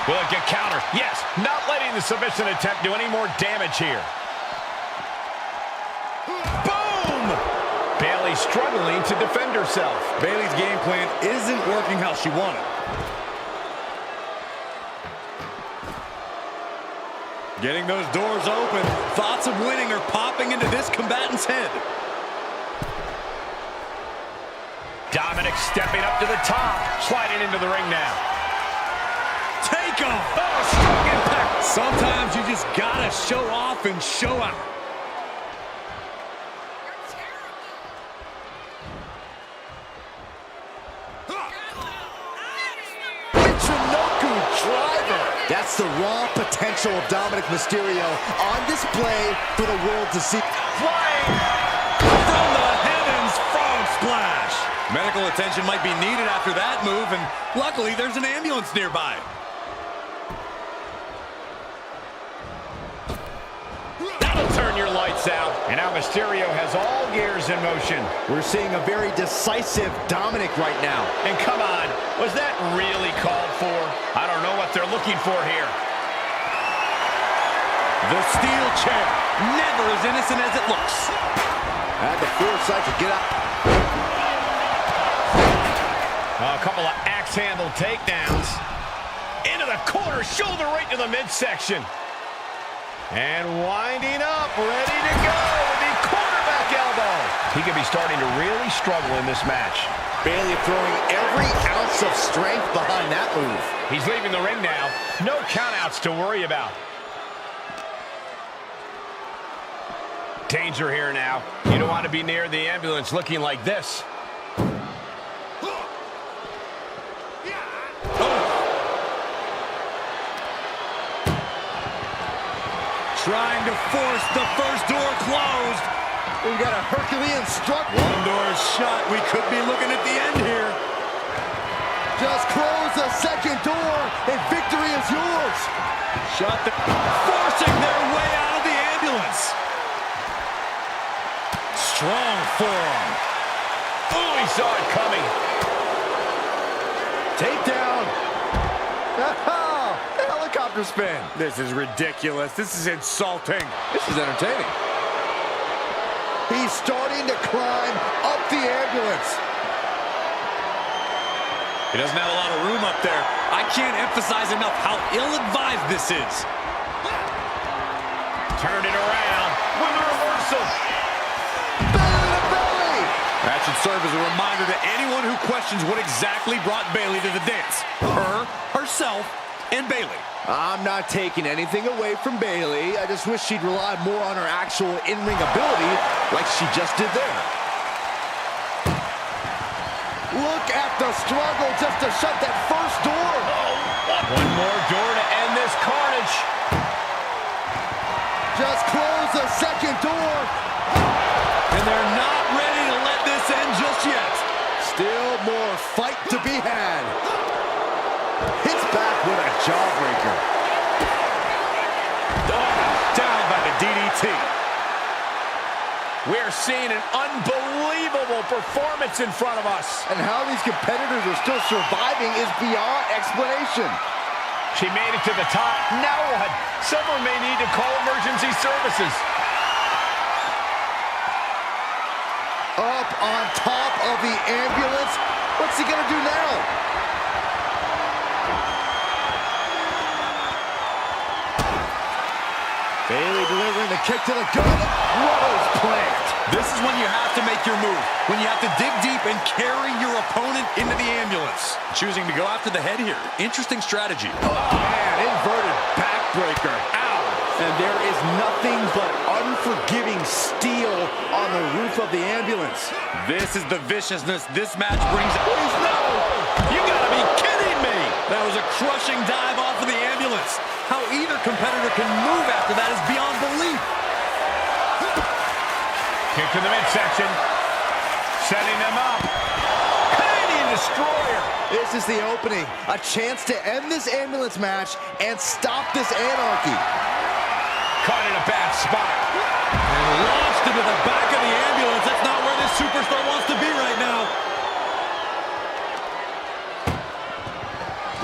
[SPEAKER 1] Will it get countered? Yes, not letting the submission attempt do any more damage here. Boom! Bayley struggling to defend herself.
[SPEAKER 3] Bayley's game plan isn't working how she wanted. Getting those doors open. Thoughts of winning are popping into this combatant's head.
[SPEAKER 1] Dominic stepping up to the top, sliding into the ring now.
[SPEAKER 3] Take him!
[SPEAKER 1] Oh, strong impact!
[SPEAKER 3] Sometimes you just gotta show off and show out.
[SPEAKER 2] That's the raw potential of Dominic Mysterio on display for the world to see.
[SPEAKER 3] Flying from the heavens, frog splash. Medical attention might be needed after that move, and luckily there's an ambulance nearby.
[SPEAKER 1] That'll turn your lights out. And now Mysterio has all gears in motion.
[SPEAKER 2] We're seeing a very decisive Dominic right now.
[SPEAKER 1] And come on, was that really called for? I don't know what they're looking for here.
[SPEAKER 3] The steel chair, never as innocent as it looks.
[SPEAKER 2] Had the foresight to get out.
[SPEAKER 1] A couple of axe-handle takedowns. Into the corner, shoulder right to the midsection. And winding up, ready to go with the quarterback elbow. He could be starting to really struggle in this match.
[SPEAKER 2] Bailey throwing every ounce of strength behind that move.
[SPEAKER 1] He's leaving the ring now. No countouts to worry about. Danger here now. You don't want to be near the ambulance looking like this.
[SPEAKER 3] Trying to force the first door closed.
[SPEAKER 2] We got a Herculean struck.
[SPEAKER 3] One door is shut. We could be looking at the end here.
[SPEAKER 2] Just close the second door, and victory is yours.
[SPEAKER 3] Shut the... Forcing their way out of the ambulance. Strong forearm.
[SPEAKER 1] Oh, he saw it coming.
[SPEAKER 2] Takedown. Helicopter spin.
[SPEAKER 3] This is ridiculous. This is insulting.
[SPEAKER 2] This is entertaining. He's starting to climb up the ambulance.
[SPEAKER 3] He doesn't have a lot of room up there. I can't emphasize enough how ill-advised this is.
[SPEAKER 1] Turned it around with a reversal.
[SPEAKER 2] Belly to belly.
[SPEAKER 3] That should serve as a reminder to anyone who questions what exactly brought Bailey to the dance. Her, herself, and Bailey.
[SPEAKER 2] I'm not taking anything away from Bailey. I just wish she'd rely more on her actual in-ring ability like she just did there. Look at the struggle just to shut that first door.
[SPEAKER 1] One more door to end this carnage.
[SPEAKER 2] Just close the second door.
[SPEAKER 3] And they're not ready to let this end just yet.
[SPEAKER 2] Still more fight to be had. Hits back with a jawbreaker.
[SPEAKER 3] Down by the DDT.
[SPEAKER 1] We're seeing an unbelievable performance in front of us.
[SPEAKER 2] And how these competitors are still surviving is beyond explanation.
[SPEAKER 1] She made it to the top. Now what? Someone may need to call emergency services.
[SPEAKER 2] Up on top of the ambulance. What's he gonna do now? Bailey delivering the kick to the gut. Rose plant.
[SPEAKER 3] This is when you have to make your move. When you have to dig deep and carry your opponent into the ambulance. Choosing to go after the head here. Interesting strategy.
[SPEAKER 2] Oh, man, inverted backbreaker. Ow. And there is nothing but unforgiving steel on the roof of the ambulance.
[SPEAKER 3] This is the viciousness this match brings.
[SPEAKER 2] Please, no.
[SPEAKER 3] You gotta be kidding me. That was a crushing dive off of the ambulance. How either competitor can move after that is beyond belief.
[SPEAKER 1] Kick to the midsection. Setting them up. Canadian destroyer.
[SPEAKER 2] This is the opening. A chance to end this ambulance match and stop this anarchy.
[SPEAKER 1] Caught in a bad spot.
[SPEAKER 3] And launched into the back of the ambulance. That's not where this superstar wants to be right now.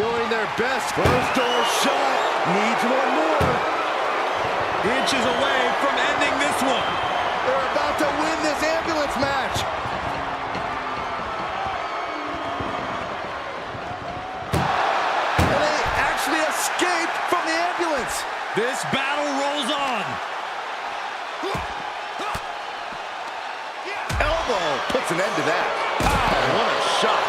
[SPEAKER 2] Doing their best. First door shut. Needs one more.
[SPEAKER 3] Inches away from ending this one.
[SPEAKER 2] They're about to win this ambulance match. And they actually escaped from the ambulance.
[SPEAKER 3] This battle
[SPEAKER 2] puts an end to that. Oh, what a shot.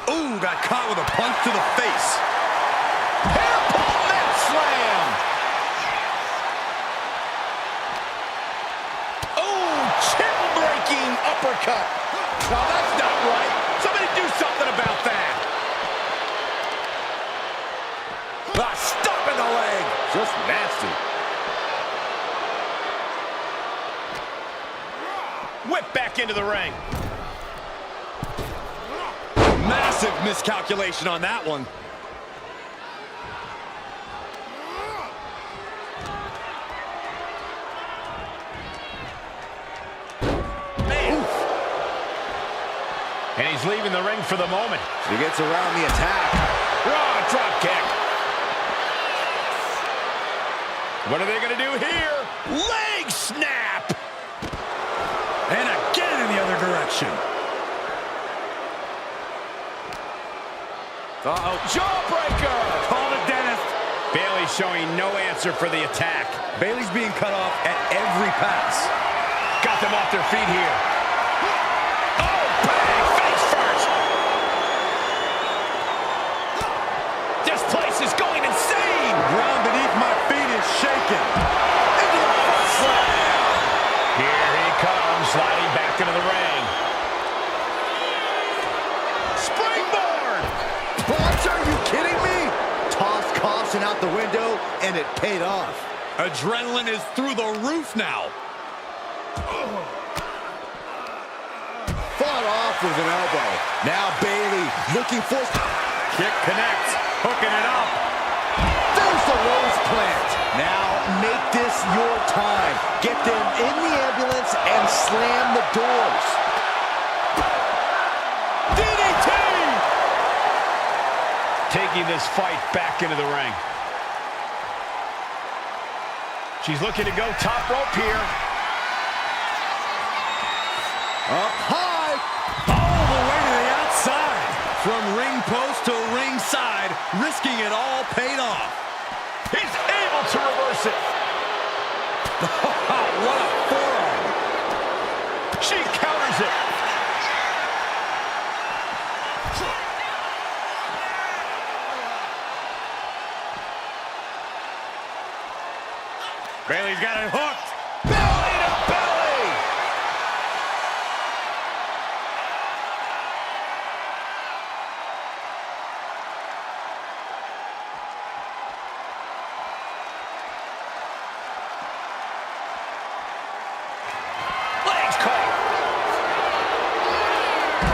[SPEAKER 3] Ooh, got caught with a punch to the face.
[SPEAKER 2] Hairpin net slam. Oh, chin-breaking uppercut. No, that's not right. Somebody do something about that. Stop in the leg. Just nasty.
[SPEAKER 1] Whip back into the ring.
[SPEAKER 3] Massive miscalculation on that one.
[SPEAKER 1] Man. And he's leaving the ring for the moment.
[SPEAKER 2] He gets around the attack.
[SPEAKER 1] Raw drop kick. What are they going to do here? Leg snap.
[SPEAKER 3] And again in the other direction.
[SPEAKER 1] Uh-oh, jawbreaker!
[SPEAKER 3] Call the dentist.
[SPEAKER 1] Bayley showing no answer for the attack.
[SPEAKER 3] Bayley's being cut off at every pass.
[SPEAKER 1] Got them off their feet here. Oh, bang! Face first! This place is going insane!
[SPEAKER 3] Ground beneath my feet is shaking.
[SPEAKER 1] Into the front slam! Here he comes, sliding back into the ring. Springboard!
[SPEAKER 2] What? Are you kidding me? Tossed caution out the window, and it paid off.
[SPEAKER 3] Adrenaline is through the roof now.
[SPEAKER 2] Fought off with an elbow. Now Bayley looking for...
[SPEAKER 3] Kick connects, hooking it up.
[SPEAKER 2] There's the rose plant. Now make this your time. Get them in the ambulance and slam the doors.
[SPEAKER 1] DDT! Taking this fight back into the ring. She's looking to go top rope here.
[SPEAKER 2] Up high.
[SPEAKER 3] All the way to the outside. From ring post to ringside, risking it all paid off.
[SPEAKER 1] He's able to reverse it.
[SPEAKER 3] What a forearm.
[SPEAKER 1] She counters it.
[SPEAKER 3] Bayley's got it hooked.
[SPEAKER 1] Belly to belly. Legs caught.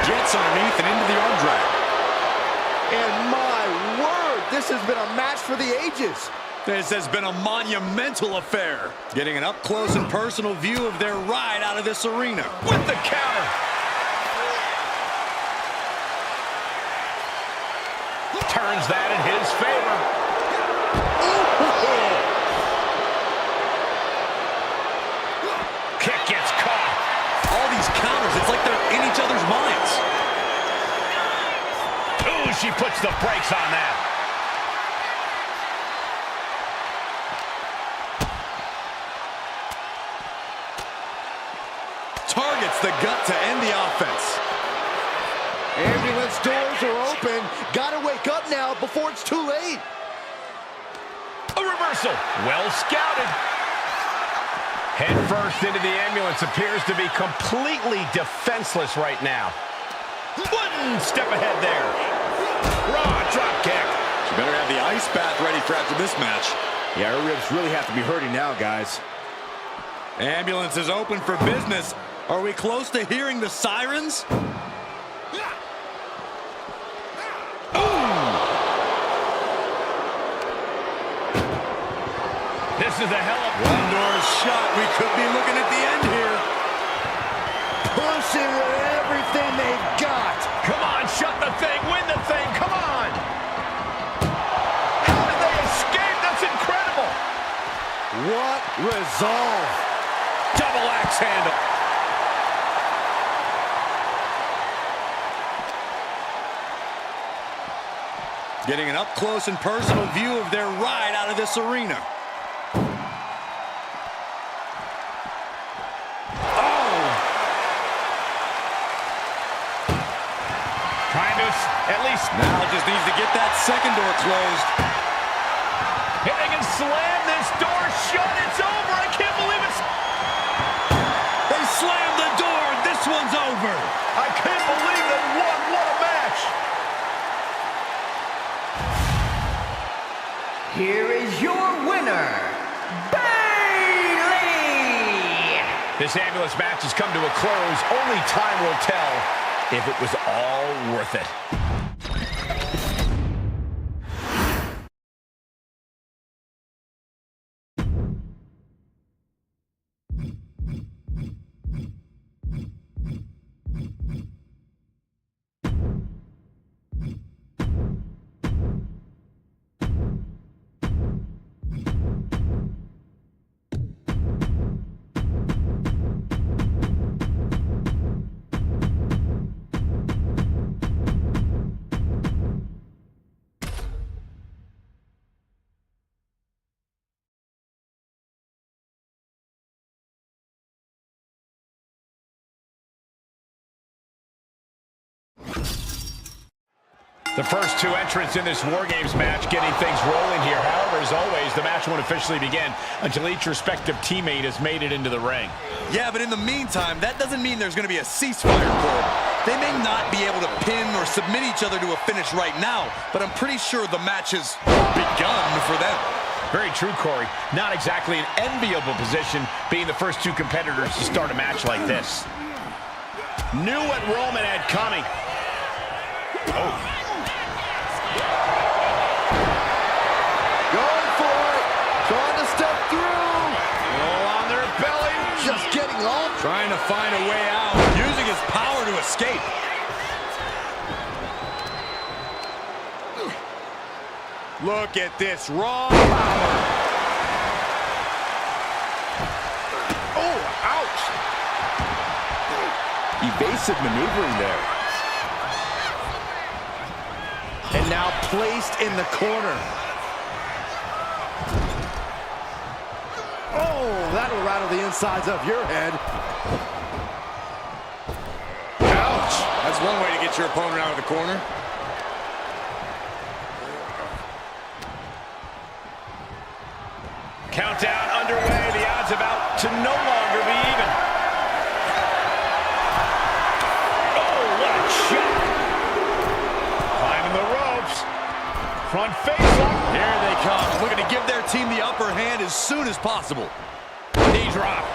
[SPEAKER 3] Gets underneath and into the arm drag.
[SPEAKER 2] And my word, this has been a match for the ages.
[SPEAKER 3] This has been a monumental affair. Getting an up-close and personal view of their ride out of this arena.
[SPEAKER 1] With the counter. Turns that in his favor. Kick gets caught.
[SPEAKER 3] All these counters, it's like they're in each other's minds.
[SPEAKER 1] Ooh, she puts the brakes on that.
[SPEAKER 3] Targets the gut to end the offense.
[SPEAKER 2] Ambulance doors are open. Gotta wake up now before it's too late.
[SPEAKER 1] A reversal. Well scouted. Head first into the ambulance, appears to be completely defenseless right now. One step ahead there. Raw drop kick.
[SPEAKER 3] She better have the ice bath ready for after this match.
[SPEAKER 2] Yeah, her ribs really have to be hurting now, guys.
[SPEAKER 3] Ambulance is open for business. Are we close to hearing the sirens?
[SPEAKER 1] This is a hell of
[SPEAKER 3] One door shot. We could be looking at the end here.
[SPEAKER 2] Pushing with everything they've got.
[SPEAKER 1] Come on, shut the thing, win the thing, come on! How did they escape? That's incredible!
[SPEAKER 2] What resolve.
[SPEAKER 1] Double axe handle.
[SPEAKER 3] Getting an up-close and personal view of their ride out of this arena.
[SPEAKER 1] At least
[SPEAKER 3] Now just needs to get that second door closed.
[SPEAKER 1] hitting and slam this door shut. It's over. I can't believe it's...
[SPEAKER 3] They slammed the door. This one's over.
[SPEAKER 1] I can't believe they won. What a match.
[SPEAKER 7] Here is your winner, Bailey!
[SPEAKER 1] This ambulance match has come to a close. Only time will tell if it was all worth it. The first two entrants in this War Games match getting things rolling here. However, as always, the match won't officially begin until each respective teammate has made it into the ring.
[SPEAKER 3] Yeah, but in the meantime, that doesn't mean there's going to be a ceasefire, Cole. They may not be able to pin or submit each other to a finish right now, but I'm pretty sure the match has begun for them.
[SPEAKER 1] Very true, Corey. Not exactly an enviable position being the first two competitors to start a match like this. Knew what Roman had coming. Oh.
[SPEAKER 2] Going for it. Trying to step through.
[SPEAKER 1] All on their belly.
[SPEAKER 2] Just getting off.
[SPEAKER 3] Trying to find a way out, using his power to escape.
[SPEAKER 6] Look at this raw power.
[SPEAKER 2] Oh, ouch. Evasive maneuvering there. And now placed in the corner. Oh, that'll rattle the insides of your head.
[SPEAKER 3] Ouch. That's one way to get your opponent out of the corner.
[SPEAKER 1] Countdown underway. The odds about to no longer be even. Oh, what a shot. Climbing the ropes. Front face up.
[SPEAKER 3] Here they come, looking to give their team the upper hand as soon as possible.
[SPEAKER 1] Knee drop.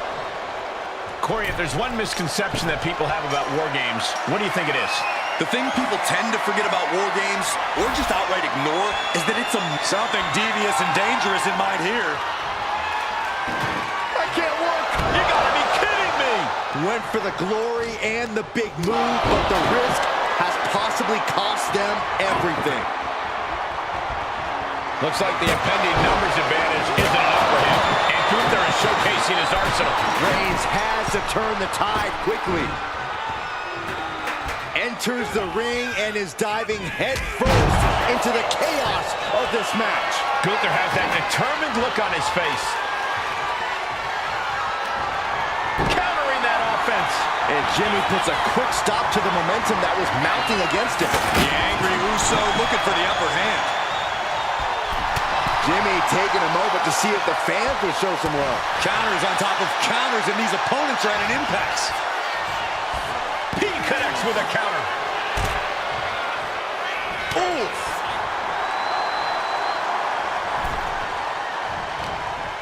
[SPEAKER 1] Corey, if there's one misconception that people have about War Games, what do you think it is?
[SPEAKER 3] The thing people tend to forget about War Games, or just outright ignore, is that it's something devious and dangerous in mind here.
[SPEAKER 2] I can't work.
[SPEAKER 1] You gotta be kidding me.
[SPEAKER 2] Went for the glory and the big move, but the risk has possibly cost them everything.
[SPEAKER 1] Looks like the impending numbers advantage isn't enough for him. And Gunther is showcasing his arsenal.
[SPEAKER 2] Reigns has to turn the tide quickly. Enters the ring and is diving headfirst into the chaos of this match.
[SPEAKER 1] Gunther has that determined look on his face. Countering that offense.
[SPEAKER 2] And Jimmy puts a quick stop to the momentum that was mounting against him.
[SPEAKER 3] The angry Uso looking for the upper hand.
[SPEAKER 2] Jimmy taking a moment to see if the fans will show some love.
[SPEAKER 3] Counters on top of counters, and these opponents are at an impasse.
[SPEAKER 1] He connects with a counter.
[SPEAKER 2] Oof.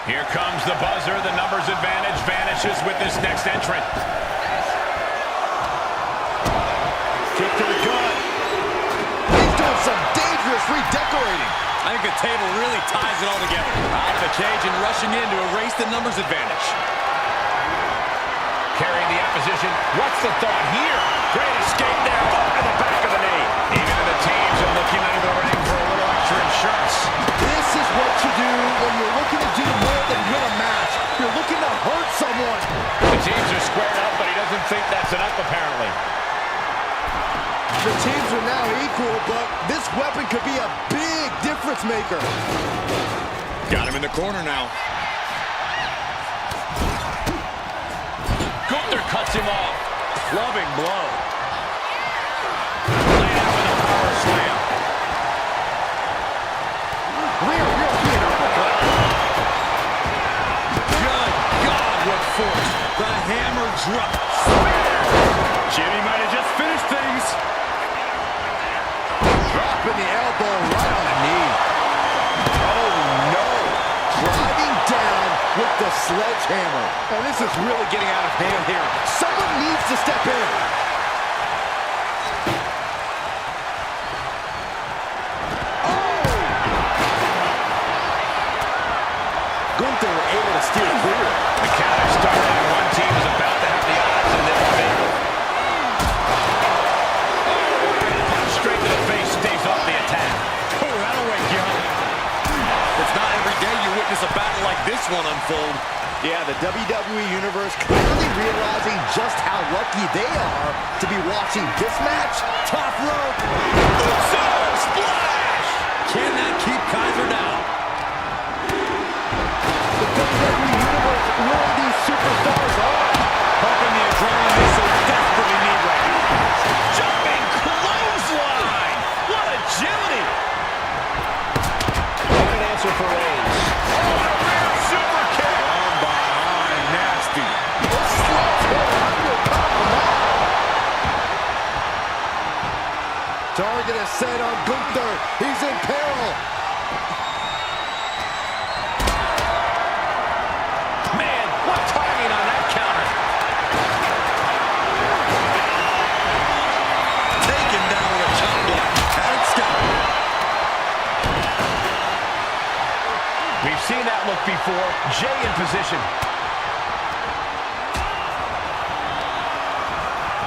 [SPEAKER 1] Here comes the buzzer. The numbers advantage vanishes with this next entrant.
[SPEAKER 2] Kick to the gut. He's doing some dangerous redecorating.
[SPEAKER 3] I think the table really ties it all together. Out of the cage and rushing in to erase the numbers advantage.
[SPEAKER 1] Carrying the opposition. What's the thought here? Great escape there. Over the back of the knee. Even the teams are looking under the ring for a little extra insurance.
[SPEAKER 2] This is what you do when you're looking to do more than win a match. You're looking to hurt someone.
[SPEAKER 1] The teams are squared up, but he doesn't think that's enough, apparently.
[SPEAKER 2] The teams are now equal, but this weapon could be a big difference maker.
[SPEAKER 3] Got him in the corner now.
[SPEAKER 1] Gunther cuts him off.
[SPEAKER 3] Clubbing blow.
[SPEAKER 1] Laid out with a power
[SPEAKER 3] drop. Jimmy might have just finished things.
[SPEAKER 2] Dropping the elbow right on the knee. Oh, no. Driving down with the sledgehammer. And this is really getting out of hand here. Someone needs to step in. Gunther able to steer clear.
[SPEAKER 1] The counter started and one team is about to have the odds in their favor. Punch straight to the face, stays off the attack.
[SPEAKER 3] Oh, that'll wake you up. It's not every day you witness a battle like this one unfold.
[SPEAKER 2] Yeah, the WWE Universe clearly realizing just how lucky they are to be watching this match. Top rope.
[SPEAKER 3] Splash! Can that keep Kaiser down?
[SPEAKER 2] The WWE Universe, where these superstars are.
[SPEAKER 3] Pumping the adrenaline they so desperately need right now.
[SPEAKER 1] Jumping clothesline! What agility! What an answer for Reigns.
[SPEAKER 3] Oh, a rear super kick! Down behind, nasty.
[SPEAKER 2] Target is set on Gunther. He's in peril.
[SPEAKER 1] Man, what timing on that counter!
[SPEAKER 3] Taken down with a chop block. Had it scouted.
[SPEAKER 1] We've seen that look before. Jay in position.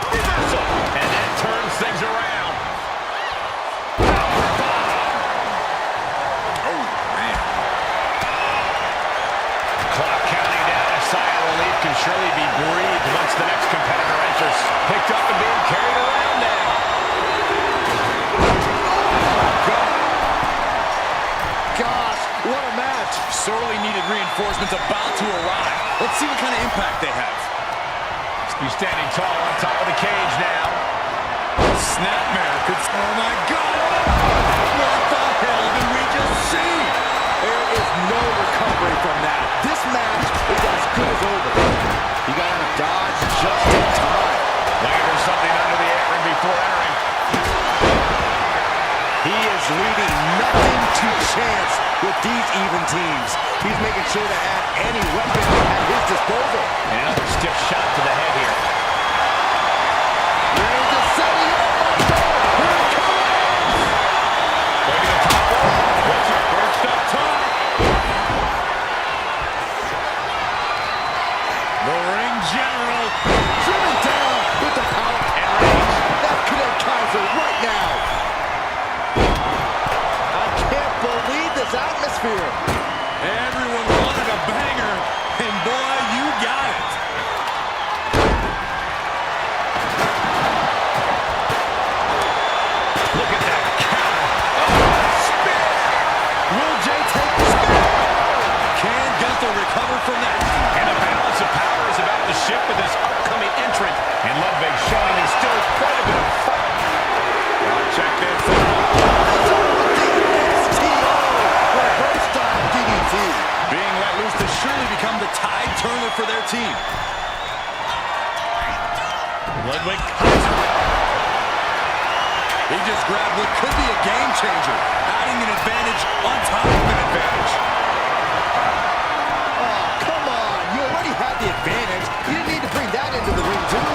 [SPEAKER 1] Reversal. And that turns things around. Clock counting down. A sigh of relief can surely be breathed once the next competitor enters. Picked up and being carried around now.
[SPEAKER 2] Gosh, what a match.
[SPEAKER 3] Sorely needed reinforcements about to arrive. Let's see what kind of impact they have.
[SPEAKER 1] He's standing tall on top of the cage now.
[SPEAKER 3] Snapmare could... Oh, my God! What the hell did we just see?
[SPEAKER 2] There is no recovery from that. This match is as good as over. You got to dodge just in time.
[SPEAKER 1] Looking for something under the apron before entering.
[SPEAKER 2] He is leaving nothing to chance with these even teams. He's making sure to add any weapon at his disposal.
[SPEAKER 1] And another stiff shot to the head here.
[SPEAKER 2] Reigns is setting up. Here it comes.
[SPEAKER 1] Going to the top rope. What's it? Perched up top.
[SPEAKER 3] The ring general.
[SPEAKER 2] Driven down with the power.
[SPEAKER 1] And Reigns.
[SPEAKER 2] That could have Kaiser right now. I can't believe this atmosphere.
[SPEAKER 3] Everyone wanted a banger, and boy, you got it.
[SPEAKER 1] Look at that counter. Oh, spear.
[SPEAKER 2] Will Jay take the spear?
[SPEAKER 3] Can Gunther recover from that?
[SPEAKER 1] And the balance of power is about to shift with this upcoming entrant. And Ludwig showing there's still quite a bit of fight.
[SPEAKER 3] Check this out. Being let loose to surely become the tide turner for their team.
[SPEAKER 1] Ludwig.
[SPEAKER 3] He just grabbed what could be a game changer, adding an advantage on top of an advantage.
[SPEAKER 2] Oh, come on. You already had the advantage. You didn't need to bring that into the ring, too.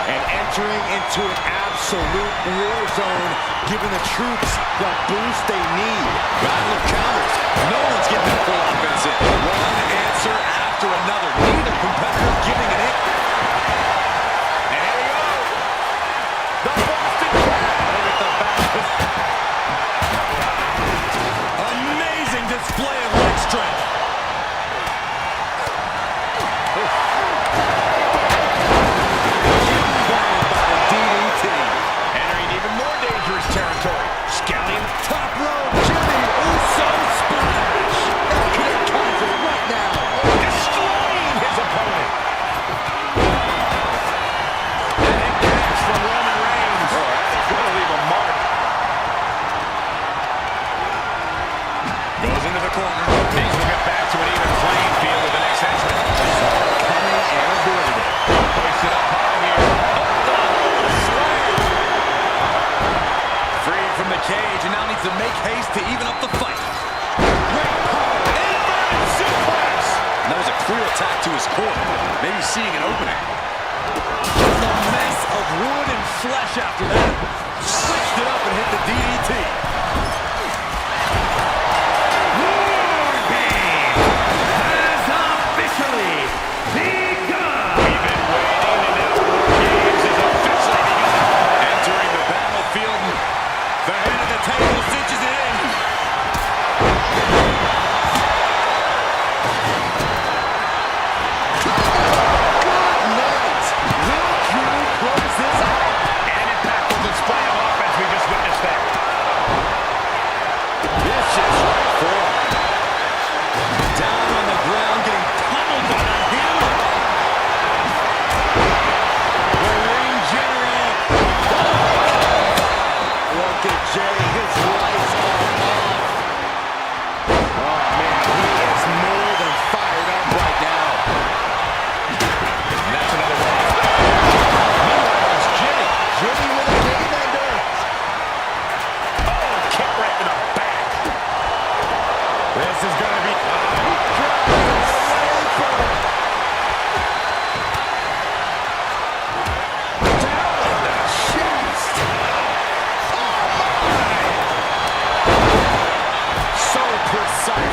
[SPEAKER 2] And entering into an absolute war zone, giving the troops the boost they need.
[SPEAKER 3] Battle of counters. No one's getting the full offense in. One answer after another. Neither competitor giving it in.
[SPEAKER 1] And here we go. The Boston Crab. Look at the back.
[SPEAKER 3] Amazing display of leg strength.
[SPEAKER 1] Entering even more dangerous territory. Scallion.
[SPEAKER 2] Top rope, Jimmy Uso splash. That could have Kaiser right now.
[SPEAKER 1] Destroying his opponent. And hip connects from Roman Reigns. Oh, that's going to leave a mark.
[SPEAKER 3] Goes into the corner.
[SPEAKER 1] Things will get back to an even playing field with the next entrant.
[SPEAKER 3] base to even up the fight. Great power. Inverted suplex. And that was a clear attack to his core. Maybe seeing an opening. Just a mess of wood and flesh after that. Switched it up and hit the DDT.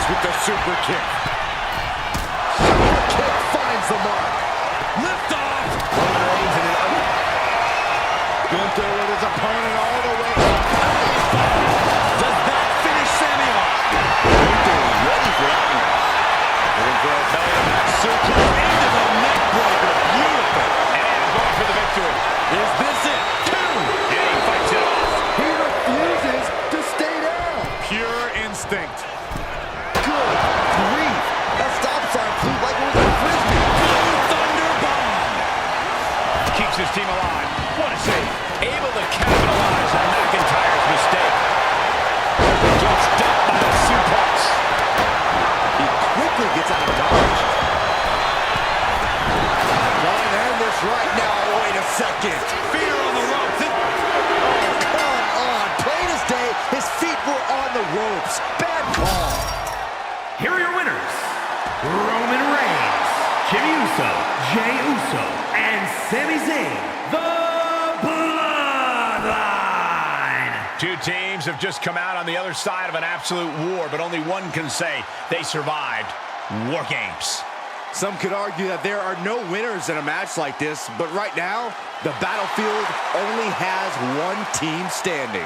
[SPEAKER 3] With the super kick. Super kick finds the mark. Lift off. Gunther with his opponent all the way up. Does that finish Sammy off? Gunther is ready for that one. Looking for a belly to back circle into the neck breaker. Beautiful. And going for the victory. Is this it? 2. And he fights it off. He refuses to stay down. Pure instinct. Good grief! That stop sign flew like it was a frisbee. Thunder bomb!
[SPEAKER 1] Keeps his team alive. What a save. Able to capitalize on McIntyre's mistake. Gets ducked by a suplex.
[SPEAKER 2] He quickly gets out of dodge. Trying to end this right now. Wait a second.
[SPEAKER 3] Fear on the ropes.
[SPEAKER 2] Oh, come on. Plain as day, his feet were on the ropes. Bad call.
[SPEAKER 4] Here are your winners, Roman Reigns, Jimmy Uso, Jey Uso, and Sami Zayn, the Bloodline.
[SPEAKER 1] Two teams have just come out on the other side of an absolute war, but only one can say they survived War Games.
[SPEAKER 2] Some could argue that there are no winners in a match like this, but right now, the battlefield only has one team standing.